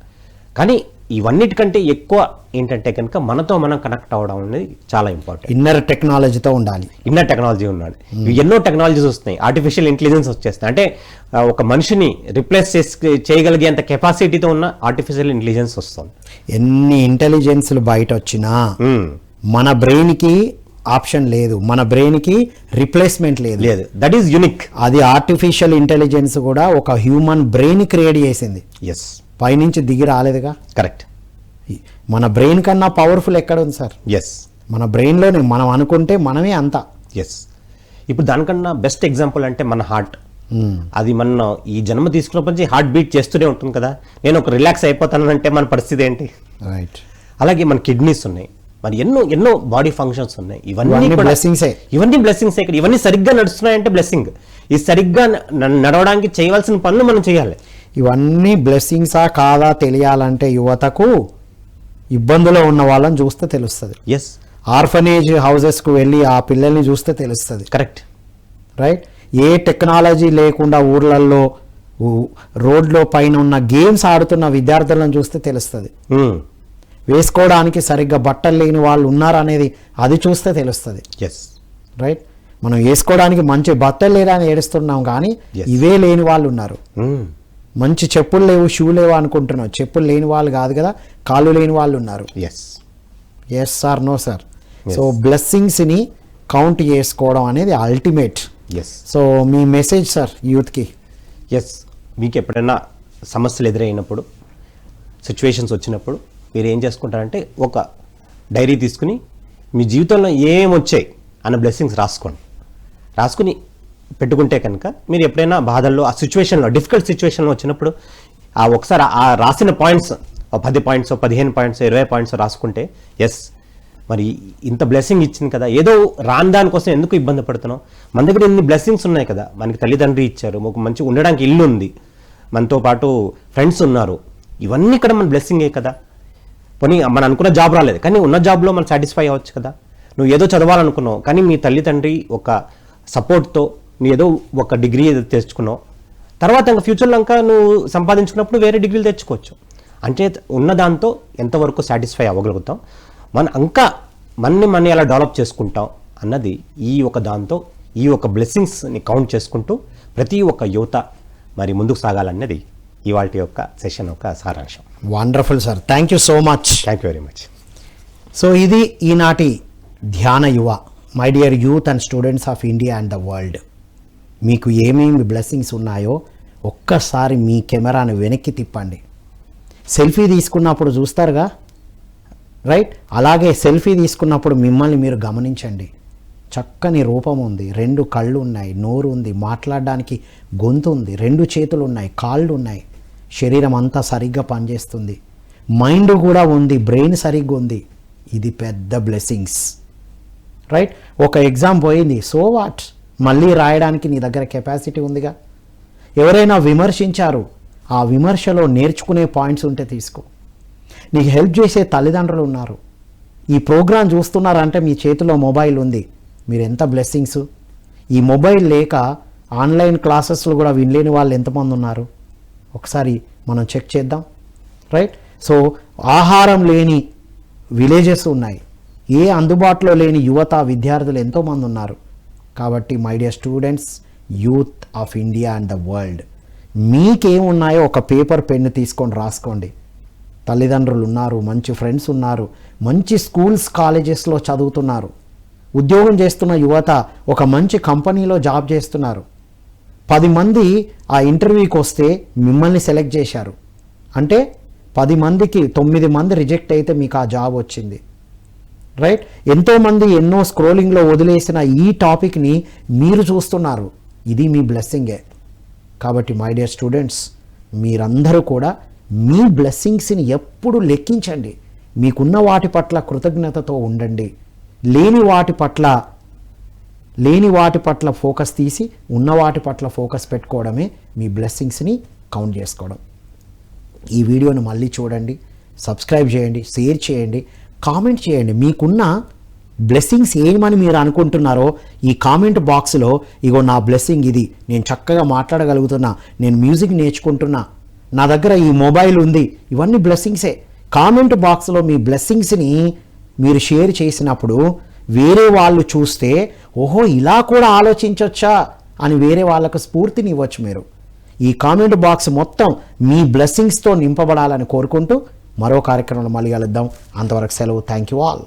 కానీ ఇవన్నిటికంటే ఎక్కువ ఏంటంటే కనుక మనతో మనం కనెక్ట్ అవ్వడం అనేది చాలా ఇంపార్టెంట్. ఇన్నర్ టెక్నాలజీతో ఉండాలి. ఇన్నర్ టెక్నాలజీ ఉండాలి. ఎన్నో టెక్నాలజీస్ వస్తున్నాయి, ఆర్టిఫిషియల్ ఇంటెలిజెన్స్ వచ్చేస్తున్నాయి, అంటే ఒక మనిషిని రిప్లేస్ చేయగలిగేంత కెపాసిటీతో ఉన్న ఆర్టిఫిషియల్ ఇంటెలిజెన్స్ వస్తుంది. ఎన్ని ఇంటెలిజెన్స్లు బయట వచ్చినా మన బ్రెయిన్కి ఆప్షన్ లేదు, మన బ్రెయిన్కి రిప్లేస్మెంట్ లేదు. That is unique. అది ఆర్టిఫిషియల్ ఇంటెలిజెన్స్ కూడా ఒక హ్యూమన్ బ్రెయిన్ క్రియేట్ చేసింది, ఎస్, పైనుంచి దిగి రాలేదుగా. కరెక్ట్. మన బ్రెయిన్ కన్నా పవర్ఫుల్ ఎక్కడ ఉంది సార్? ఎస్, మన బ్రెయిన్లోనే మనం అనుకుంటే మనమే అంతా. ఎస్. ఇప్పుడు దానికన్నా బెస్ట్ ఎగ్జాంపుల్ అంటే మన హార్ట్. అది మన ఈ జన్మ తీసుకున్నప్పటి నుంచి హార్ట్ బీట్ చేస్తూనే ఉంటుంది కదా. నేను ఒక రిలాక్స్ అయిపోతానంటే మన పరిస్థితి ఏంటి? రైట్. అలాగే మన కిడ్నీస్ ఉన్నాయి, మరి ఎన్నో ఎన్నో బాడీ ఫంక్షన్స్ ఉన్నాయి. ఇవన్నీ బ్లెస్సింగ్సే. ఇవన్నీ సరిగ్గా నడుస్తున్నాయంటే బ్లెస్సింగ్. ఈ సరిగ్గా నడవడానికి చేయవలసిన పనులు మనం చేయాలి. ఇవన్నీ బ్లెస్సింగ్సా కాదా తెలియాలంటే యువతకు ఇబ్బందులో ఉన్న వాళ్ళని చూస్తే తెలుస్తుంది. ఎస్, ఆర్ఫనేజ్ హౌసెస్కు వెళ్ళి ఆ పిల్లల్ని చూస్తే తెలుస్తుంది. కరెక్ట్. రైట్. ఏ టెక్నాలజీ లేకుండా ఊర్లలో రోడ్లో పైన ఉన్న గేమ్స్ ఆడుతున్న విద్యార్థులను చూస్తే తెలుస్తుంది. వేసుకోవడానికి సరిగ్గా బట్టలు లేని వాళ్ళు ఉన్నారనేది అది చూస్తే తెలుస్తుంది. Yes, right. మనం వేసుకోవడానికి మంచి బట్టలు లేరా అని ఏడుస్తున్నాం, కానీ ఇవే లేని వాళ్ళు ఉన్నారు. మంచి చెప్పులు లేవు, షూ లేవు అనుకుంటున్నాం, చెప్పులు లేని వాళ్ళు కాదు కదా, కాళ్ళు లేని వాళ్ళు ఉన్నారు. Yes, yes sir, no sir. So బ్లెస్సింగ్స్ని కౌంట్ చేసుకోవడం అనేది అల్టిమేట్. ఎస్. సో మీ మెసేజ్ సార్ యూత్కి? ఎస్, మీకు ఎప్పుడైనా సమస్యలు ఎదురైనప్పుడు, సిచ్యువేషన్స్ వచ్చినప్పుడు మీరు ఏం చేసుకుంటారంటే ఒక డైరీ తీసుకుని మీ జీవితంలో ఏమొచ్చాయి అన్న బ్లెస్సింగ్స్ రాసుకుని పెట్టుకుంటే కనుక మీరు ఎప్పుడైనా బాధల్లో ఆ సిచ్యువేషన్లో డిఫికల్ట్ సిచ్యువేషన్లో వచ్చినప్పుడు ఒకసారి ఆ రాసిన పాయింట్స్ 10 పాయింట్స్ 15 పాయింట్స్ 20 పాయింట్స్ రాసుకుంటే, ఎస్ మరి ఇంత బ్లెస్సింగ్ ఇచ్చింది కదా, ఏదో రాని దానికోసం ఎందుకు ఇబ్బంది పడుతున్నాం, మన దగ్గర ఇన్ని బ్లెస్సింగ్స్ ఉన్నాయి కదా, మనకి తల్లిదండ్రి ఇచ్చారు, ఒక మంచి ఉండడానికి ఇల్లు ఉంది, మనతో పాటు ఫ్రెండ్స్ ఉన్నారు, ఇవన్నీ ఇక్కడ మన బ్లెస్సింగే కదా. పోనీ మనం అనుకున్న జాబ్ రాలేదు, కానీ ఉన్న జాబ్లో మనం సాటిస్ఫై అవ్వచ్చు కదా. నువ్వు ఏదో చదవాలనుకున్నావు, కానీ మీ తల్లిదండ్రి ఒక సపోర్ట్తో నువ్వు ఏదో ఒక డిగ్రీ ఏదో తెచ్చుకున్నావు, తర్వాత ఇంకా ఫ్యూచర్లో ఇంకా నువ్వు సంపాదించుకున్నప్పుడు వేరే డిగ్రీలు తెచ్చుకోవచ్చు. అంటే ఉన్న దాంతో ఎంతవరకు సాటిస్ఫై అవ్వగలుగుతాం, మనం ఎలా డెవలప్ చేసుకుంటాం అన్నది ఈ ఒక దాంతో ఈ ఒక బ్లెస్సింగ్స్ని కౌంట్ చేసుకుంటూ ప్రతి ఒక్క యువత మరి ముందుకు సాగాలన్నది ఇవాల్టి యొక్క సెషన్ యొక్క సారాంశం. Wonderful sir, thank you so much. Thank you very much. So ఇది ఈనాటి ధ్యాన యువ. My dear youth and students of India and the world, మీకు ఏమేమి బ్లెస్సింగ్స్ ఉన్నాయో ఒక్కసారి మీ కెమెరాను వెనక్కి తిప్పండి. సెల్ఫీ తీసుకున్నప్పుడు చూస్తారుగా, రైట్, అలాగే సెల్ఫీ తీసుకున్నప్పుడు మిమ్మల్ని మీరు గమనించండి. చక్కని రూపం ఉంది, 2 కళ్ళు ఉన్నాయి, నోరు ఉంది, మాట్లాడడానికి గొంతు ఉంది, 2 చేతులు ఉన్నాయి, కాళ్ళు ఉన్నాయి, శరీరం అంతా సరిగ్గా పనిచేస్తుంది, మైండ్ కూడా ఉంది, బ్రెయిన్ సరిగ్గా ఉంది. ఇది పెద్ద బ్లెస్సింగ్స్, రైట్? ఒక ఎగ్జామ్ పోయింది, సో వాట్, మళ్ళీ రాయడానికి నీ దగ్గర కెపాసిటీ ఉందిగా. ఎవరైనా విమర్శించారు, ఆ విమర్శలో నేర్చుకునే పాయింట్స్ ఉంటే తీసుకో. నీకు హెల్ప్ చేసే తల్లిదండ్రులు ఉన్నారు. ఈ ప్రోగ్రాం చూస్తున్నారంటే మీ చేతిలో మొబైల్ ఉంది. మీరు ఎంత బ్లెస్సింగ్స్. ఈ మొబైల్ లేక ఆన్లైన్ క్లాసెస్లు కూడా వినలేని వాళ్ళు ఎంతమంది ఉన్నారు ఒకసారి మనం చెక్ చేద్దాం, రైట్? సో ఆహారం లేని విలేజెస్ ఉన్నాయి, ఏ అందుబాటులో లేని యువత విద్యార్థులు ఎంతోమంది ఉన్నారు. కాబట్టి my dear students, youth of India and the world, మీకేమున్నాయో ఒక పేపర్ పెన్ను తీసుకొని రాసుకోండి. తల్లిదండ్రులు ఉన్నారు, మంచి ఫ్రెండ్స్ ఉన్నారు, మంచి స్కూల్స్ కాలేజెస్లో చదువుతున్నారు, ఉద్యోగం చేస్తున్న యువత ఒక మంచి కంపెనీలో జాబ్ చేస్తున్నారు. 10 మంది ఆ ఇంటర్వ్యూకి వస్తే మిమ్మల్ని సెలెక్ట్ చేశారు అంటే 10 మందికి 9 మంది రిజెక్ట్ అయితే మీకు ఆ జాబ్ వచ్చింది, రైట్? ఎంతోమంది ఎన్నో స్క్రోలింగ్లో వదిలేసిన ఈ టాపిక్ని మీరు చూస్తున్నారు. ఇది మీ బ్లెస్సింగే. కాబట్టి మై డియర్ స్టూడెంట్స్, మీరందరూ కూడా మీ బ్లెస్సింగ్స్ని ఎప్పుడు లెక్కించండి. మీకున్న వాటి పట్ల కృతజ్ఞతతో ఉండండి. లేని వాటి పట్ల ఫోకస్ తీసి ఉన్న వాటి పట్ల ఫోకస్ పెట్టుకోవడమే మీ బ్లెస్సింగ్స్ని కౌంట్ చేసుకోవడం. ఈ వీడియోను మళ్ళీ చూడండి, సబ్స్క్రైబ్ చేయండి, షేర్ చేయండి, కామెంట్ చేయండి. మీకున్న బ్లెస్సింగ్స్ ఏమని మీరు అనుకుంటున్నారో ఈ కామెంట్ బాక్స్లో, ఇగో నా బ్లెస్సింగ్ ఇది, నేను చక్కగా మాట్లాడగలుగుతున్నా, నేను మ్యూజిక్ నేర్చుకుంటున్నా, నా దగ్గర ఈ మొబైల్ ఉంది, ఇవన్నీ బ్లెస్సింగ్సే. కామెంట్ బాక్స్లో మీ బ్లెస్సింగ్స్ని మీరు షేర్ చేసినప్పుడు వేరే వాళ్ళు చూస్తే, ఓహో ఇలా కూడా ఆలోచించవచ్చా అని వేరే వాళ్ళకు స్ఫూర్తిని ఇవ్వచ్చు. మీరు ఈ కామెంట్ బాక్స్ మొత్తం మీ బ్లెస్సింగ్స్తో నింపబడాలని కోరుకుంటూ మరో కార్యక్రమంలో మళ్ళీ కలుద్దాం. అంతవరకు సెలవు. Thank you all.